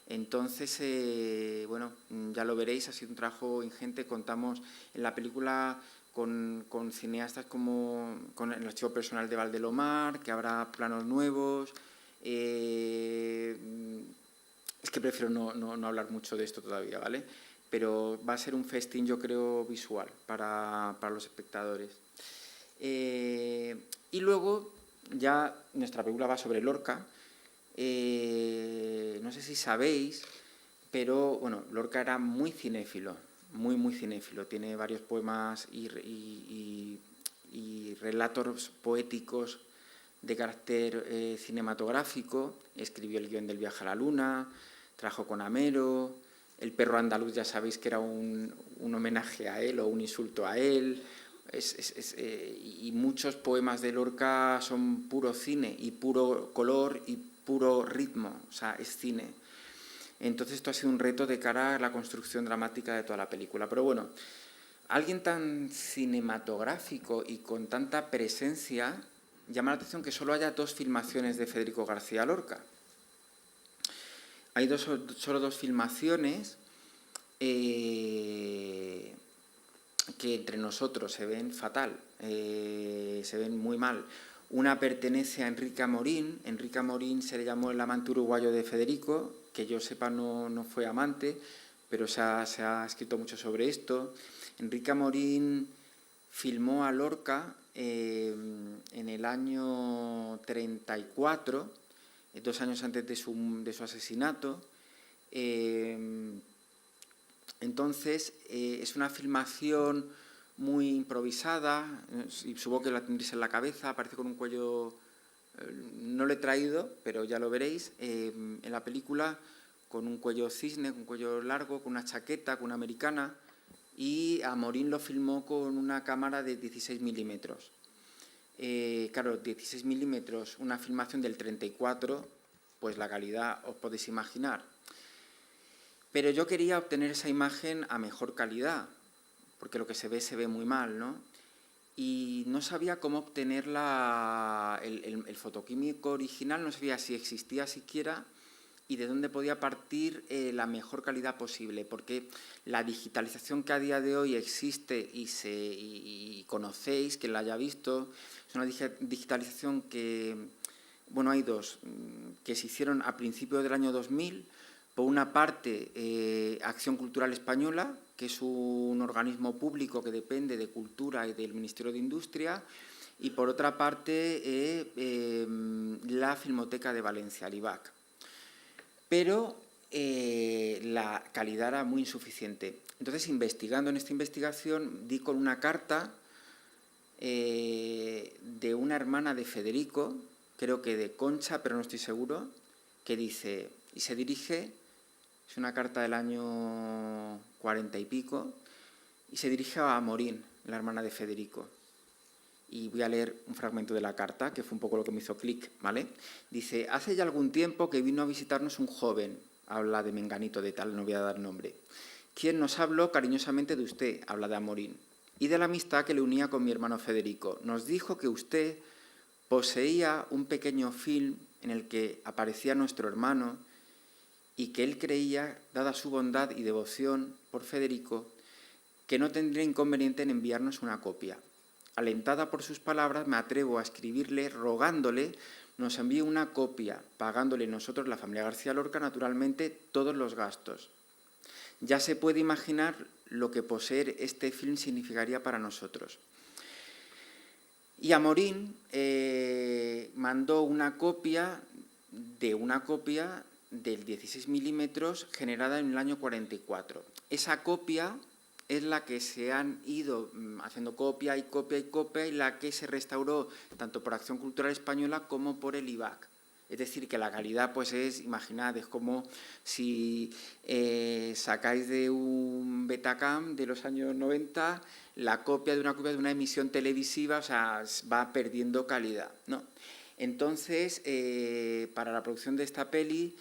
Entonces, bueno, ya lo veréis, ha sido un trabajo ingente. Contamos en la película con cineastas como con el archivo personal de Valdelomar, que habrá planos nuevos. Es que prefiero no hablar mucho de esto todavía, ¿vale? Pero va a ser un festín, yo creo, visual para los espectadores. Y luego, ya nuestra película va sobre Lorca. No sé si sabéis, pero bueno, Lorca era muy cinéfilo, muy cinéfilo. Tiene varios poemas y relatos poéticos de carácter cinematográfico. Escribió el guión del Viaje a la Luna, trabajó con Amero. El perro andaluz, ya sabéis que era un homenaje a él o un insulto a él. Y muchos poemas de Lorca son puro cine y puro color y puro ritmo, o sea, es cine. Entonces esto ha sido un reto de cara a la construcción dramática de toda la película. Pero bueno, alguien tan cinematográfico y con tanta presencia, llama la atención que solo haya 2 filmaciones de Federico García Lorca. Hay solo 2 filmaciones que entre nosotros se ven fatal, se ven muy mal. Una pertenece a Enrique Amorín. Enrique Amorín se le llamó el amante uruguayo de Federico, que yo sepa no fue amante, pero se ha escrito mucho sobre esto. Enrique Amorín filmó a Lorca en el año 34, 2 años antes de su asesinato. Entonces, es una filmación muy improvisada, y supongo que la tendréis en la cabeza. Aparece con un cuello, no lo he traído, pero ya lo veréis, en la película, con un cuello cisne, con un cuello largo, con una chaqueta, con una americana, y Amorín lo filmó con una cámara de 16 milímetros. Claro, 16 milímetros, una filmación del 34, pues la calidad os podéis imaginar. Pero yo quería obtener esa imagen a mejor calidad, porque lo que se ve muy mal, ¿no? Y no sabía cómo obtener el fotoquímico original, no sabía si existía siquiera y de dónde podía partir la mejor calidad posible, porque la digitalización que a día de hoy existe y conocéis, que la haya visto, es una digitalización que, bueno, hay 2, que se hicieron a principios del año 2000. Por una parte, Acción Cultural Española, que es un organismo público que depende de Cultura y del Ministerio de Industria, y por otra parte, la Filmoteca de Valencia, el IVAC. Pero la calidad era muy insuficiente. Entonces, investigando en esta investigación, di con una carta de una hermana de Federico, creo que de Concha, pero no estoy seguro, que dice, y se dirige, es una carta del año 40 y pico, y se dirige a Amorín, la hermana de Federico. Y voy a leer un fragmento de la carta, que fue un poco lo que me hizo clic, ¿vale? Dice, hace ya algún tiempo que vino a visitarnos un joven, habla de Menganito de tal, no voy a dar nombre, quien nos habló cariñosamente de usted, habla de Amorín, y de la amistad que le unía con mi hermano Federico. Nos dijo que usted poseía un pequeño film en el que aparecía nuestro hermano y que él creía, dada su bondad y devoción por Federico, que no tendría inconveniente en enviarnos una copia. Alentada por sus palabras, me atrevo a escribirle rogándole nos envíe una copia, pagándole nosotros, la familia García Lorca, naturalmente, todos los gastos. ya se puede imaginar lo que poseer este film significaría para nosotros. Y Amorín mandó una copia del 16 milímetros generada en el año 44. Esa copia es la que se han ido haciendo copia y la que se restauró tanto por Acción Cultural Española como por el IVAC. Es decir, que la calidad, pues imaginad, es como si sacáis de un Betacam de los años 90 la copia de una emisión televisiva, o sea, va perdiendo calidad, ¿no? Entonces, para la producción de esta peli,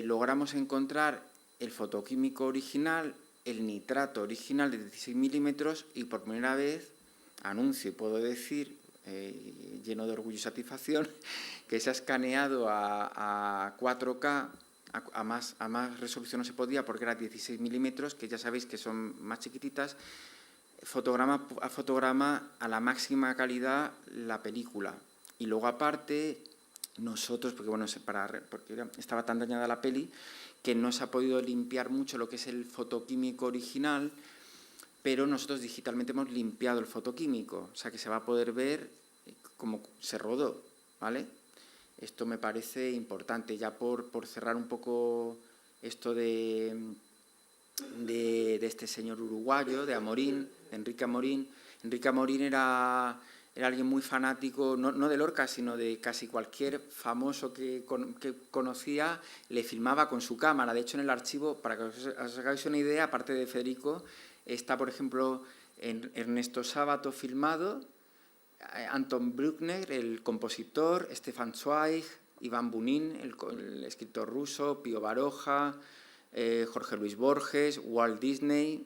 logramos encontrar el fotoquímico original, el nitrato original de 16 milímetros y por primera vez, anuncio y puedo decir, lleno de orgullo y satisfacción, que se ha escaneado a 4K, a más resolución no se podía porque era 16 milímetros, que ya sabéis que son más chiquititas, fotograma a fotograma a la máxima calidad la película. Y luego aparte, nosotros, porque bueno, porque estaba tan dañada la peli, que no se ha podido limpiar mucho lo que es el fotoquímico original, pero nosotros digitalmente hemos limpiado el fotoquímico, o sea que se va a poder ver cómo se rodó, ¿vale? Esto me parece importante, ya por cerrar un poco esto de este señor uruguayo, de Amorín, de Enrique Amorín. Enrique Amorín era alguien muy fanático, no de Lorca, sino de casi cualquier famoso que conocía, le filmaba con su cámara. De hecho, en el archivo, para que os hagáis una idea, aparte de Federico, está, por ejemplo, Ernesto Sábato filmado, Anton Bruckner, el compositor, Stefan Zweig, Iván Bunin, el escritor ruso, Pío Baroja, Jorge Luis Borges, Walt Disney,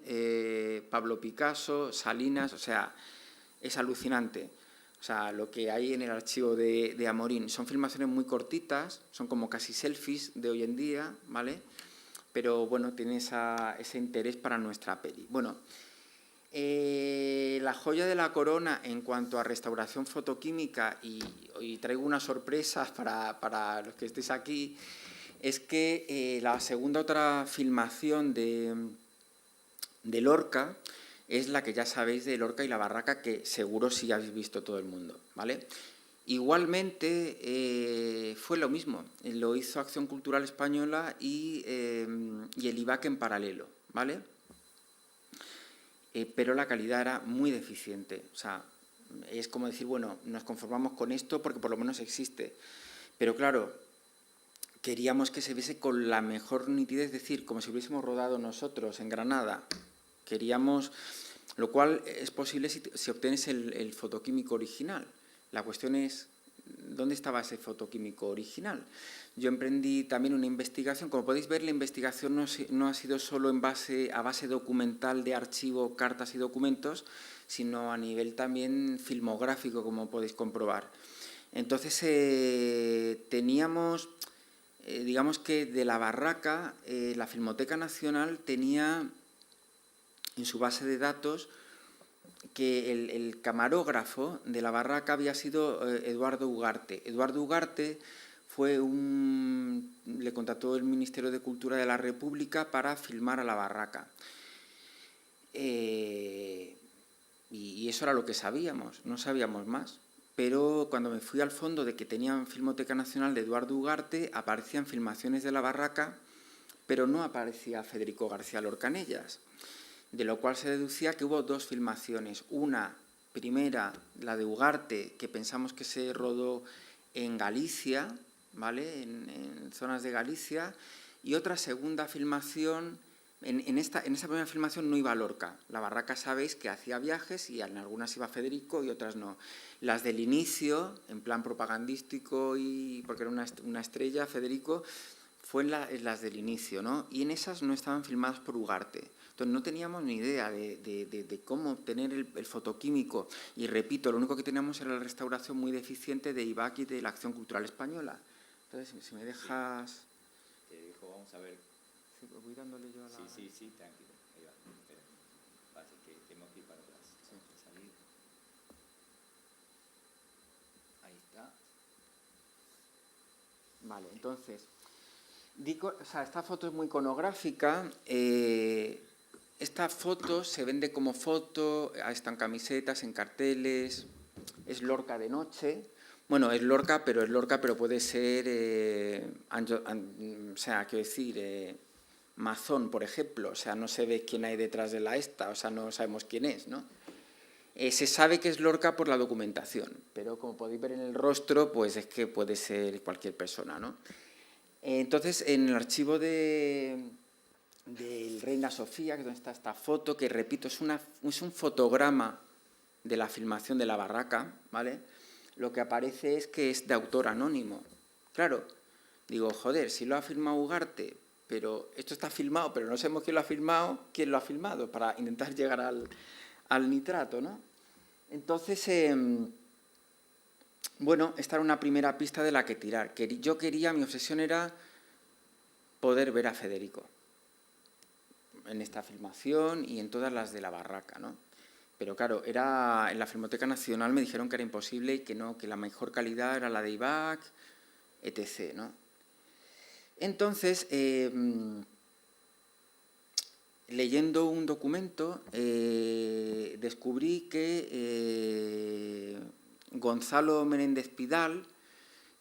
Pablo Picasso, Salinas, o sea, es alucinante. O sea, lo que hay en el archivo de Amorín son filmaciones muy cortitas, son como casi selfies de hoy en día, ¿vale? Pero bueno, tiene ese interés para nuestra peli. Bueno, la joya de la corona en cuanto a restauración fotoquímica, y traigo unas sorpresas para los que estéis aquí, es que la segunda otra filmación de Lorca es la que ya sabéis de Lorca y la Barraca, que seguro sí habéis visto todo el mundo, ¿vale? Igualmente fue lo mismo, lo hizo Acción Cultural Española y el IVAC en paralelo, ¿vale? Pero la calidad era muy deficiente, o sea, es como decir, bueno, nos conformamos con esto porque por lo menos existe, pero claro, queríamos que se viese con la mejor nitidez, es decir, como si hubiésemos rodado nosotros en Granada. Queríamos, lo cual es posible si obtienes el fotoquímico original. La cuestión es, ¿dónde estaba ese fotoquímico original? Yo emprendí también una investigación. Como podéis ver, la investigación no ha sido solo a base documental de archivo, cartas y documentos, sino a nivel también filmográfico, como podéis comprobar. Entonces, teníamos, digamos que de la Barraca, la Filmoteca Nacional tenía en su base de datos que el camarógrafo de la Barraca había sido Eduardo Ugarte. Eduardo Ugarte le contrató el Ministerio de Cultura de la República para filmar a la Barraca. Y eso era lo que sabíamos, no sabíamos más. Pero cuando me fui al fondo de que tenían Filmoteca Nacional de Eduardo Ugarte, aparecían filmaciones de la Barraca, pero no aparecía Federico García Lorca en ellas. De lo cual se deducía que hubo dos filmaciones. Una primera, la de Ugarte, que pensamos que se rodó en Galicia, ¿vale? En zonas de Galicia, y otra segunda filmación. En esa primera filmación no iba Lorca. La Barraca sabéis que hacía viajes y en algunas iba Federico y otras no. Las del inicio, en plan propagandístico y porque era una estrella, Federico, fue en las del inicio, ¿no? Y en esas no estaban filmadas por Ugarte. Entonces no teníamos ni idea de cómo obtener el fotoquímico. Y repito, lo único que teníamos era la restauración muy deficiente de IVAC y de la Acción Cultural Española. Entonces, si me dejas...
Te dejo, vamos a ver.
Sí, pues voy dándole yo a la...
Sí, tranquilo. Ahí va. Espera. Pasa que tenemos que ir para atrás.
Sí.
Salir. Ahí está.
Vale, entonces, Esta foto es muy iconográfica. Esta foto se vende como foto, está en camisetas, en carteles, es Lorca de noche. Bueno, es Lorca, pero puede ser, quiero decir, Mazón, por ejemplo. O sea, no se ve quién hay detrás de la esta, o sea, no sabemos quién es, ¿no? Se sabe que es Lorca por la documentación, pero como podéis ver en el rostro, pues es que puede ser cualquier persona, ¿no? Entonces, en el archivo del Reina Sofía, que es donde está esta foto, que repito, es un fotograma de la filmación de la barraca, ¿vale? Lo que aparece es que es de autor anónimo. Claro, digo, joder, si lo ha filmado Ugarte, pero esto está filmado, pero no sabemos quién lo ha filmado, para intentar llegar al nitrato, ¿no? Entonces, bueno, esta era una primera pista de la que tirar. Mi obsesión era poder ver a Federico en esta filmación y en todas las de la barraca, ¿no? Pero claro, en la Filmoteca Nacional me dijeron que era imposible y que no, que la mejor calidad era la de IBAC, etc., ¿no? Entonces, leyendo un documento, descubrí que Gonzalo Menéndez Pidal,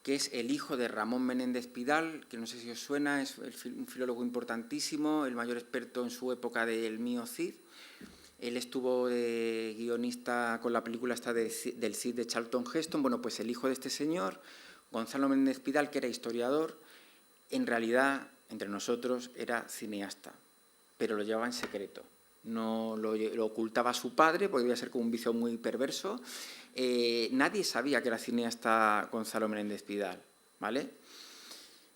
que es el hijo de Ramón Menéndez Pidal, que no sé si os suena, es un filólogo importantísimo, el mayor experto en su época del Mío Cid. Él estuvo de guionista con la película esta del Cid de Charlton Heston. Bueno, pues el hijo de este señor, Gonzalo Menéndez Pidal, que era historiador, en realidad, entre nosotros, era cineasta, pero lo llevaba en secreto. No lo ocultaba a su padre, porque debía ser como un vicio muy perverso. Nadie sabía que era cineasta Gonzalo Menéndez Pidal, ¿vale?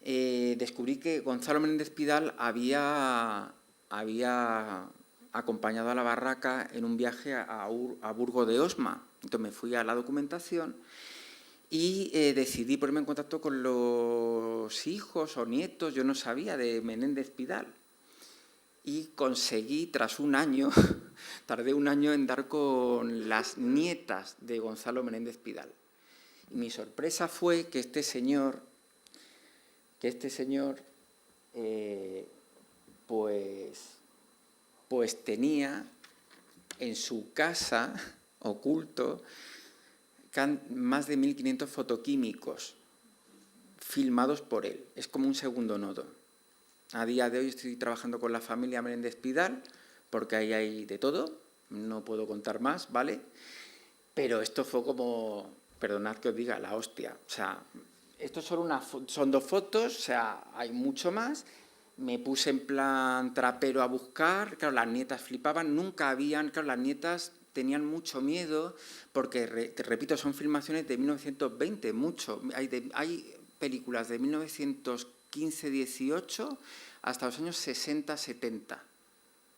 Descubrí que Gonzalo Menéndez Pidal había acompañado a la barraca en un viaje a Burgo de Osma. Entonces me fui a la documentación y decidí ponerme en contacto con los hijos o nietos, yo no sabía, de Menéndez Pidal. Y conseguí, tras un año, tardé un año en dar con las nietas de Gonzalo Menéndez Pidal. Y mi sorpresa fue que este señor, pues tenía en su casa, oculto, más de 1.500 fotoquímicos filmados por él. Es como un segundo nodo. A día de hoy estoy trabajando con la familia Menéndez Pidal, porque ahí hay de todo, no puedo contar más, ¿vale? Pero esto fue como, perdonad que os diga, la hostia. O sea, estos son 2 fotos, o sea, hay mucho más. Me puse en plan trapero a buscar, claro, las nietas flipaban, claro, las nietas tenían mucho miedo, porque, te repito, son filmaciones de 1920, mucho. Hay películas de 1915-18 hasta los años 60-70.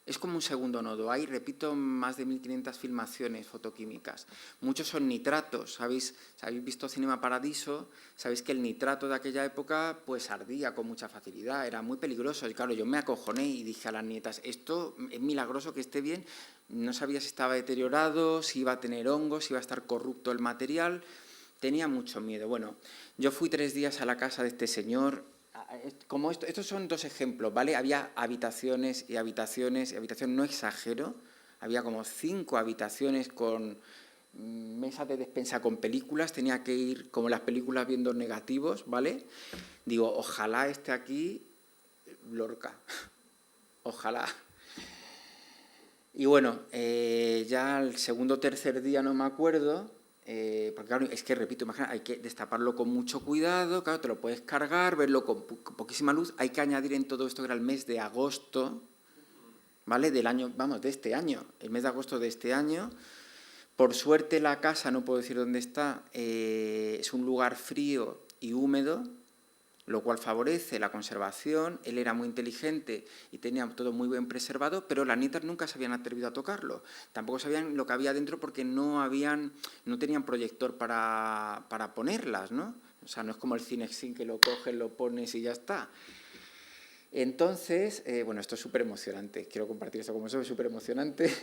Es como un segundo nodo. Hay, repito, más de 1.500 filmaciones fotoquímicas. Muchos son nitratos. Si habéis visto Cinema Paradiso, sabéis que el nitrato de aquella época pues ardía con mucha facilidad, era muy peligroso. Y claro, yo me acojoné y dije a las nietas, esto es milagroso que esté bien. No sabía si estaba deteriorado, si iba a tener hongos, si iba a estar corrupto el material. Tenía mucho miedo. Bueno, yo fui 3 días a la casa de este señor. Como estos son 2 ejemplos, ¿vale? Había habitaciones y habitaciones, no exagero, había como 5 habitaciones con mesas de despensa con películas, tenía que ir como las películas viendo negativos, ¿vale? Digo, ojalá esté aquí Lorca, ojalá. Y bueno, ya el segundo o tercer día no me acuerdo, porque claro, es que, repito, imagina, hay que destaparlo con mucho cuidado, claro, te lo puedes cargar, verlo con poquísima luz. Hay que añadir en todo esto que era el mes de agosto, ¿vale? Del año, vamos, de este año, el mes de agosto de este año. Por suerte la casa, no puedo decir dónde está, es un lugar frío y húmedo, lo cual favorece la conservación. Él era muy inteligente y tenía todo muy bien preservado, pero las nietas nunca se habían atrevido a tocarlo. Tampoco sabían lo que había dentro porque no tenían proyector para ponerlas, ¿no? O sea, no es como el Cinexin que lo coges, lo pones y ya está. Entonces, bueno, esto es súper emocionante. Quiero compartir esto con vosotros, es súper emocionante.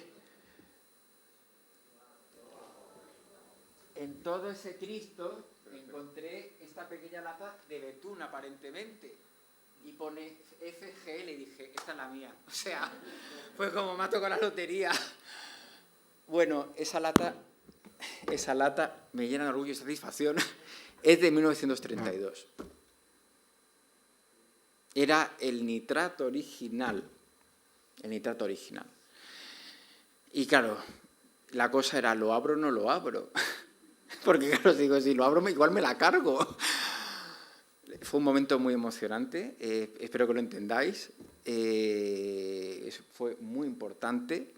En todo ese Cristo encontré esta pequeña lata de betún, aparentemente. y pone FGL y dije, esta es la mía. O sea, fue como me ha tocado la lotería. Bueno, esa lata me llena de orgullo y satisfacción. Es de 1932. Era el nitrato original. El nitrato original. Y claro, la cosa era, ¿lo abro o no lo abro? Porque claro, digo, si lo abro igual me la cargo. Fue un momento muy emocionante, espero que lo entendáis. Fue muy importante.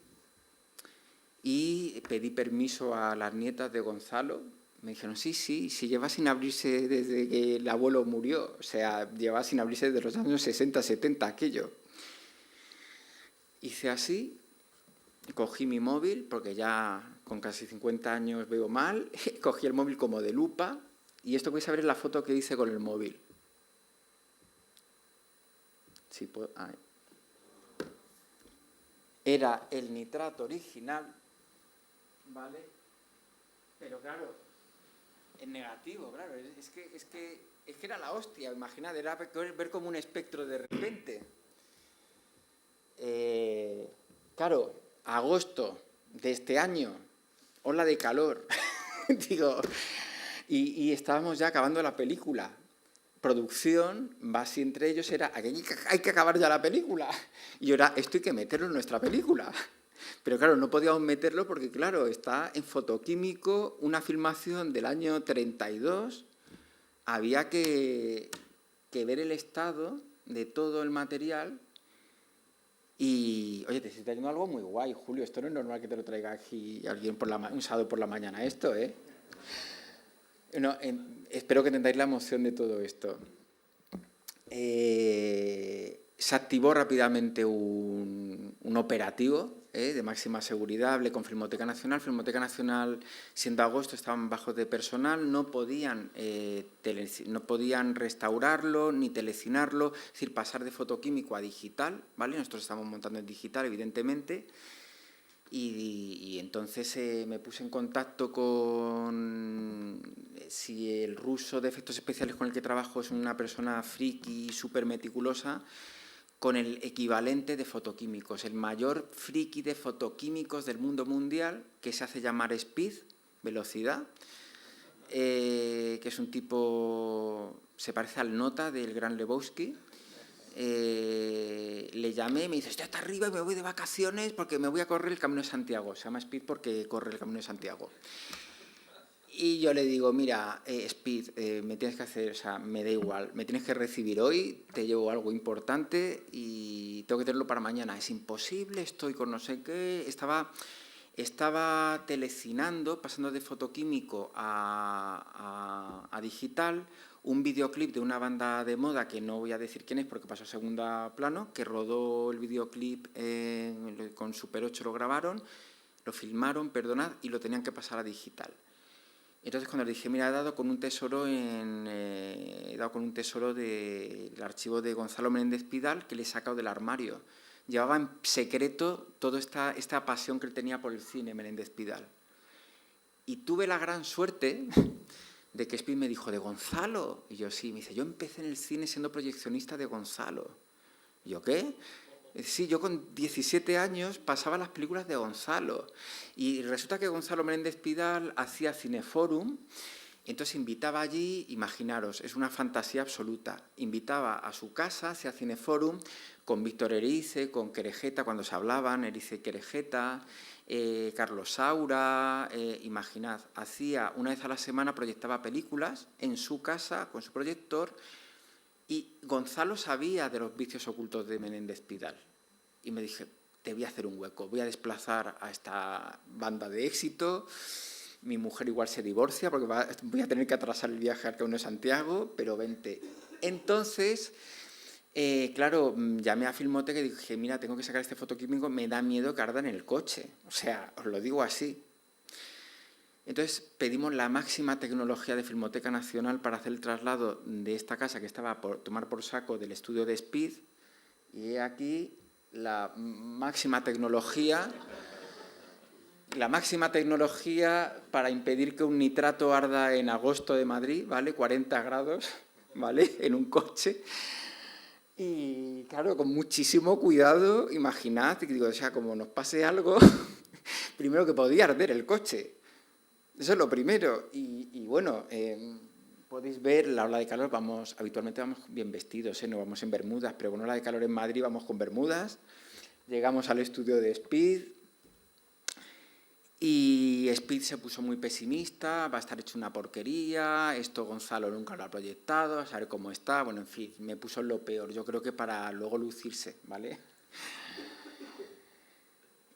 Y pedí permiso a las nietas de Gonzalo. Me dijeron, sí, lleva sin abrirse desde que el abuelo murió. O sea, lleva sin abrirse desde los años 60, 70, aquello. Hice así, cogí mi móvil, porque ya con casi 50 años veo mal. Cogí el móvil como de lupa. Y esto que vais a ver es la foto que hice con el móvil. Sí, puedo, ahí. Era el nitrato original, ¿vale? Pero claro, en negativo, claro, es que era la hostia, imaginad, era ver como un espectro de repente. Claro, agosto de este año, ola de calor, digo, y estábamos ya acabando la película. Producción, base entre ellos era, hay que acabar ya la película. Y ahora, esto hay que meterlo en nuestra película. Pero claro, no podíamos meterlo porque, claro, está en fotoquímico, una filmación del año 32. Había que ver el estado de todo el material. Y, oye, te estoy trayendo algo muy guay, Julio. Esto no es normal que te lo traiga aquí alguien un sábado por la mañana, esto, ¿eh? No, espero que entendáis la emoción de todo esto. Se activó rápidamente un operativo de máxima seguridad. Hablé con Filmoteca Nacional. Filmoteca Nacional, siendo agosto, estaban bajos de personal, no podían restaurarlo ni telecinarlo, es decir, pasar de fotoquímico a digital, ¿vale? Nosotros estamos montando en digital, evidentemente. Y entonces me puse en contacto con si el ruso de efectos especiales con el que trabajo es una persona friki súper meticulosa, con el equivalente de fotoquímicos, el mayor friki de fotoquímicos del mundo mundial, que se hace llamar Speed, velocidad, que es un tipo, se parece al Nota del Gran Lebowski. Le llamé y me dice, estoy hasta arriba y me voy de vacaciones porque me voy a correr el Camino de Santiago. Se llama Speed porque corre el Camino de Santiago. Y yo le digo, mira, Speed, me tienes que hacer, o sea, me da igual, me tienes que recibir hoy, te llevo algo importante y tengo que tenerlo para mañana. Es imposible, estoy con no sé qué. Estaba telecinando, pasando de fotoquímico a digital, un videoclip de una banda de moda que no voy a decir quién es porque pasó a segundo plano, que rodó el videoclip con Super 8, lo grabaron, lo filmaron, perdonad, y lo tenían que pasar a digital. Entonces cuando le dije, mira, he dado con un tesoro del archivo de Gonzalo Menéndez Pidal que le he sacado del armario. Llevaba en secreto toda esta pasión que él tenía por el cine, Menéndez Pidal. Y tuve la gran suerte de que Speed me dijo, ¿de Gonzalo? Y yo, sí. Me dice, yo empecé en el cine siendo proyeccionista de Gonzalo. Y yo, ¿qué? Sí, yo con 17 años pasaba las películas de Gonzalo. Y resulta que Gonzalo Menéndez Pidal hacía Cineforum. Entonces invitaba allí, imaginaros, es una fantasía absoluta, invitaba a su casa, hacía Cineforum, con Víctor Erice, con Querejeta, cuando se hablaban, Erice y Querejeta, Carlos Saura, imaginad, hacía una vez a la semana, proyectaba películas en su casa, con su proyector, y Gonzalo sabía de los vicios ocultos de Menéndez Pidal. Y me dije, te voy a hacer un hueco, voy a desplazar a esta banda de éxito. Mi mujer igual se divorcia porque voy a tener que atrasar el viaje al Camino de Santiago, pero vente. Entonces, claro, llamé a Filmoteca y dije, mira, tengo que sacar este fotoquímico, me da miedo que arda en el coche. O sea, os lo digo así. Entonces pedimos la máxima tecnología de Filmoteca Nacional para hacer el traslado de esta casa que estaba por tomar por saco del estudio de Speed. Y he aquí la máxima tecnología para impedir que un nitrato arda en agosto de Madrid, ¿vale? 40 grados, ¿vale? En un coche. Y claro, con muchísimo cuidado, imaginad, que digo, o sea, como nos pase algo, primero que podía arder el coche. Eso es lo primero. Y bueno, podéis ver la ola de calor, habitualmente vamos bien vestidos, no vamos en bermudas, pero con ola de calor en Madrid vamos con bermudas. Llegamos al estudio de Speed y Speed se puso muy pesimista, va a estar hecho una porquería, esto Gonzalo nunca lo ha proyectado, a saber cómo está, bueno, en fin, me puso en lo peor, yo creo que para luego lucirse, ¿vale?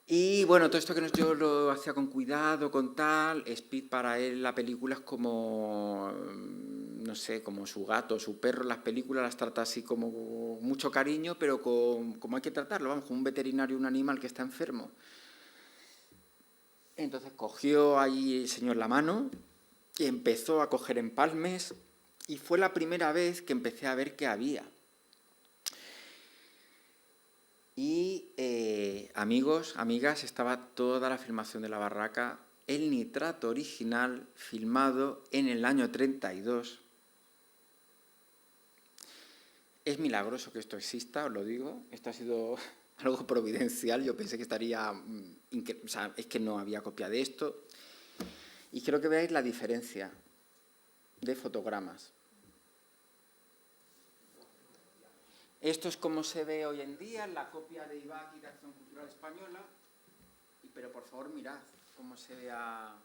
Y bueno, todo esto que yo lo hacía con cuidado, con tal, Speed para él la película es como, no sé, como su gato, su perro, las películas las trata así como mucho cariño, pero como hay que tratarlo, vamos, como un veterinario, un animal que está enfermo. Entonces cogió ahí el señor la mano y empezó a coger empalmes y fue la primera vez que empecé a ver qué había. Y amigos, amigas, estaba toda la filmación de La Barraca, el nitrato original filmado en el año 32. Es milagroso que esto exista, os lo digo, esto ha sido algo providencial, yo pensé que estaría, o sea, es que no había copia de esto. Y quiero que veáis la diferencia de fotogramas. Esto es como se ve hoy en día en la copia de IBAC y de Acción Cultural Española, pero por favor mirad cómo se ve ya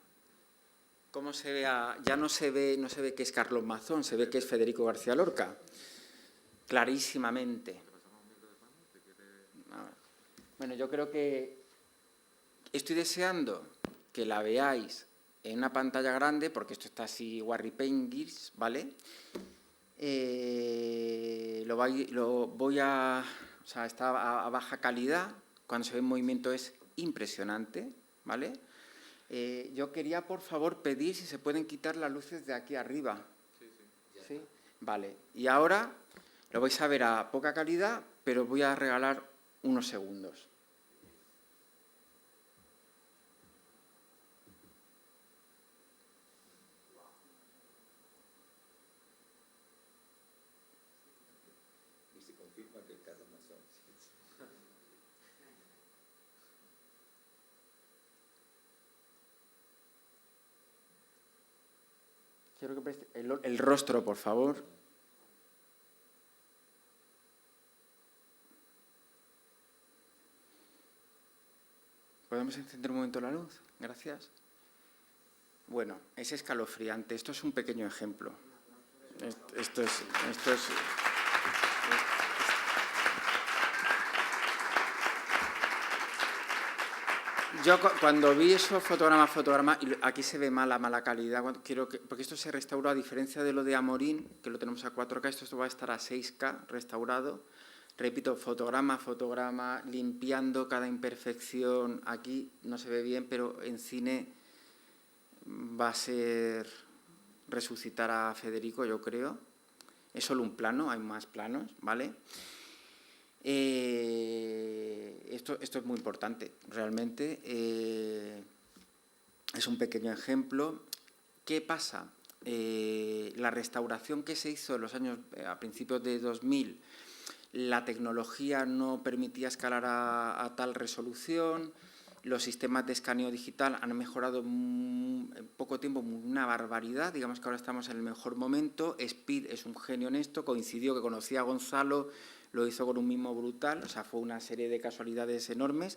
no se ve que es Carlos Mazón, se ve que es Federico García Lorca, clarísimamente. Bueno, yo creo que estoy deseando que la veáis en una pantalla grande, porque esto está así Warry Penguins, ¿vale? O sea, está a baja calidad, cuando se ve en movimiento es impresionante, ¿vale? Yo quería, por favor, pedir si se pueden quitar las luces de aquí arriba. ¿Sí? Vale, y ahora lo vais a ver a poca calidad, pero voy a regalar unos segundos. Quiero que preste el rostro, por favor. ¿Podemos encender un momento la luz? Gracias. Bueno, es escalofriante. Esto es un pequeño ejemplo. Esto es yo cuando vi esos fotogramas, y aquí se ve mala calidad, porque esto se restauró a diferencia de lo de Amorín, que lo tenemos a 4K, esto va a estar a 6K restaurado. Repito, fotograma, limpiando cada imperfección. Aquí no se ve bien, pero en cine va a ser resucitar a Federico, yo creo. Es solo un plano, hay más planos, ¿vale? Esto es muy importante, realmente. Es un pequeño ejemplo. ¿Qué pasa? La restauración que se hizo en los años, a principios de 2000, la tecnología no permitía escalar a tal resolución, los sistemas de escaneo digital han mejorado en poco tiempo una barbaridad, digamos que ahora estamos en el mejor momento. Speed es un genio en esto, coincidió que conocía a Gonzalo, lo hizo con un mimo brutal, o sea, fue una serie de casualidades enormes.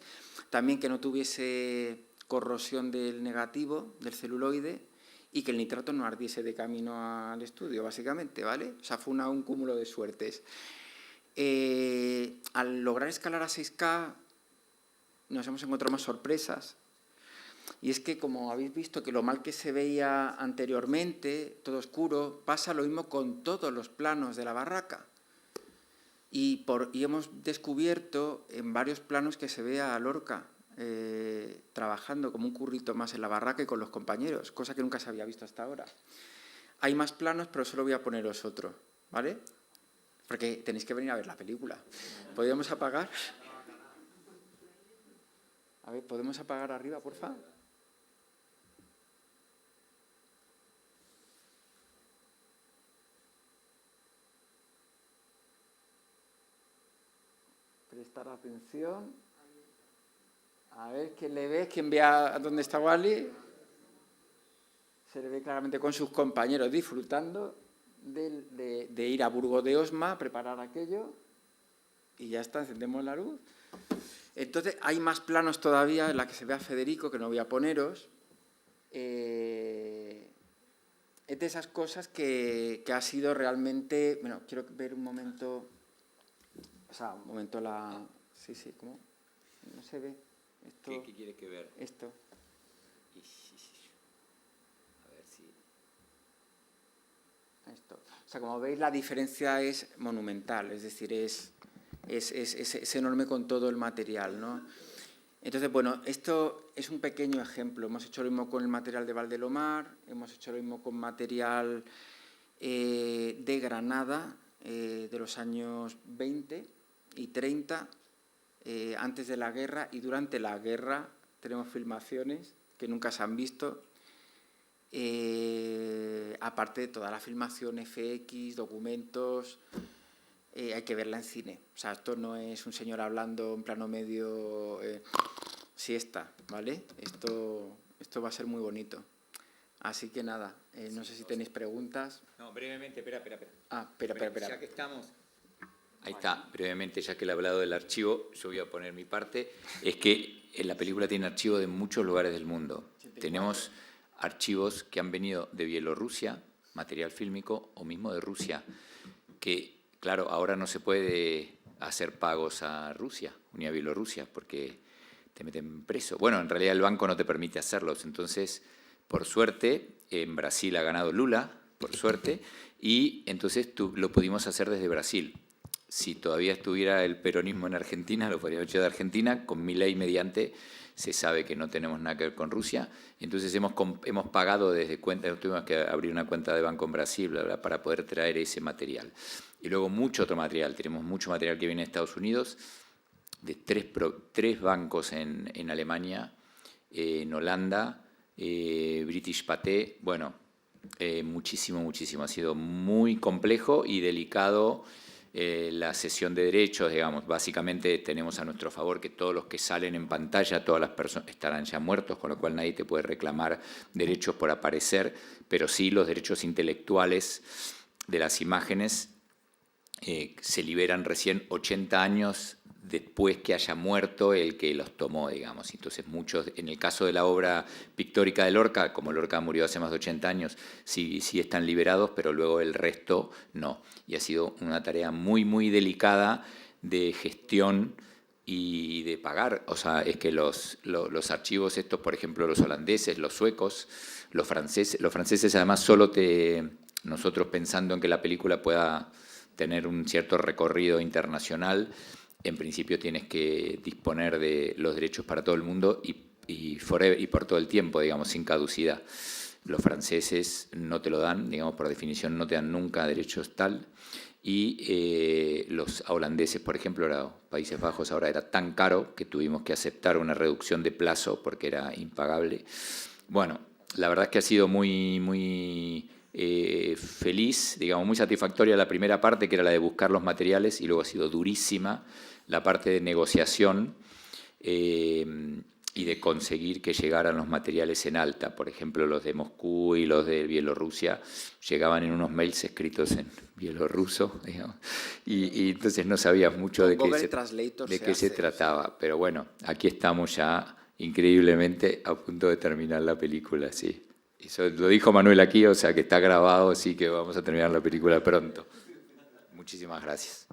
También que no tuviese corrosión del negativo, del celuloide, y que el nitrato no ardiese de camino al estudio, básicamente, ¿vale? O sea, fue un cúmulo de suertes. Al lograr escalar a 6K, nos hemos encontrado más sorpresas. Y es que, como habéis visto, que lo mal que se veía anteriormente, todo oscuro, pasa lo mismo con todos los planos de La Barraca. Y hemos descubierto en varios planos que se ve a Lorca trabajando como un currito más en La Barraca y con los compañeros, cosa que nunca se había visto hasta ahora. Hay más planos, pero solo voy a poneros otro, ¿vale? Porque tenéis que venir a ver la película. ¿Podríamos apagar? A ver, ¿podemos apagar arriba, por favor? prestar atención. A ver, ¿quién le ve? ¿Quién ve a dónde está Wally? Se le ve claramente con sus compañeros disfrutando de ir a Burgos de Osma, preparar aquello. Y ya está, encendemos la luz. Entonces, hay más planos todavía en la que se ve a Federico, que no voy a poneros. Es de esas cosas que ha sido realmente... Bueno, quiero ver un momento... O sea, un momento la... Sí, ¿cómo? No se ve. Esto,
¿Qué quieres que ver?
Esto.
A ver si...
Esto. O sea, como veis, la diferencia es monumental, es decir, es enorme con todo el material, ¿no? Entonces, bueno, esto es un pequeño ejemplo. Hemos hecho lo mismo con el material de Valdelomar, hemos hecho lo mismo con material de Granada, de los años 20 y 30, antes de la guerra y durante la guerra. Tenemos filmaciones que nunca se han visto, aparte de toda la filmación, FX, documentos. Hay que verla en cine. O sea, esto no es un señor hablando en plano medio siesta, ¿vale? Esto va a ser muy bonito. Así que nada, no sé si tenéis preguntas.
No, brevemente, espera.
Espera.
Ya que estamos... Ahí está, brevemente, ya que le he hablado del archivo, yo voy a poner mi parte. Es que la película tiene archivos de muchos lugares del mundo. Tenemos archivos que han venido de Bielorrusia, material fílmico, o mismo de Rusia, que, claro, ahora no se puede hacer pagos a Rusia, ni a Bielorrusia, porque te meten preso. Bueno, en realidad el banco no te permite hacerlos. Entonces, por suerte, en Brasil ha ganado Lula, por suerte, y entonces lo pudimos hacer desde Brasil. Si todavía estuviera el peronismo en Argentina, lo podríamos hacer de Argentina, con Milei mediante, se sabe que no tenemos nada que ver con Rusia. Entonces hemos pagado desde cuenta, tuvimos que abrir una cuenta de banco en Brasil, bla, bla, para poder traer ese material. Y luego mucho otro material, tenemos mucho material que viene de Estados Unidos, de tres bancos en Alemania, en Holanda, British Pathé, bueno, muchísimo. Ha sido muy complejo y delicado. La cesión de derechos, digamos, básicamente tenemos a nuestro favor que todos los que salen en pantalla, todas las personas estarán ya muertos, con lo cual nadie te puede reclamar derechos por aparecer, pero sí los derechos intelectuales de las imágenes se liberan recién 80 años después que haya muerto el que los tomó, digamos. Entonces muchos, en el caso de la obra pictórica de Lorca, como Lorca murió hace más de 80 años, sí están liberados, pero luego el resto no. Y ha sido una tarea muy delicada de gestión y de pagar. O sea, es que los archivos estos, por ejemplo, los holandeses, los suecos, los franceses además nosotros pensando en que la película pueda tener un cierto recorrido internacional, en principio tienes que disponer de los derechos para todo el mundo y por todo el tiempo, digamos, sin caducidad. Los franceses no te lo dan, digamos, por definición no te dan nunca derechos tal. Y los holandeses, por ejemplo, Países Bajos, ahora era tan caro que tuvimos que aceptar una reducción de plazo porque era impagable. Bueno, la verdad es que ha sido muy feliz, digamos, muy satisfactoria la primera parte, que era la de buscar los materiales, y luego ha sido durísima la parte de negociación y de conseguir que llegaran los materiales en alta. Por ejemplo, los de Moscú y los de Bielorrusia llegaban en unos mails escritos en bielorruso, digamos, y entonces no sabías mucho de qué se trataba. Pero bueno, aquí estamos ya increíblemente a punto de terminar la película, sí. Eso lo dijo Manuel aquí, o sea que está grabado, así que vamos a terminar la película pronto. Muchísimas gracias.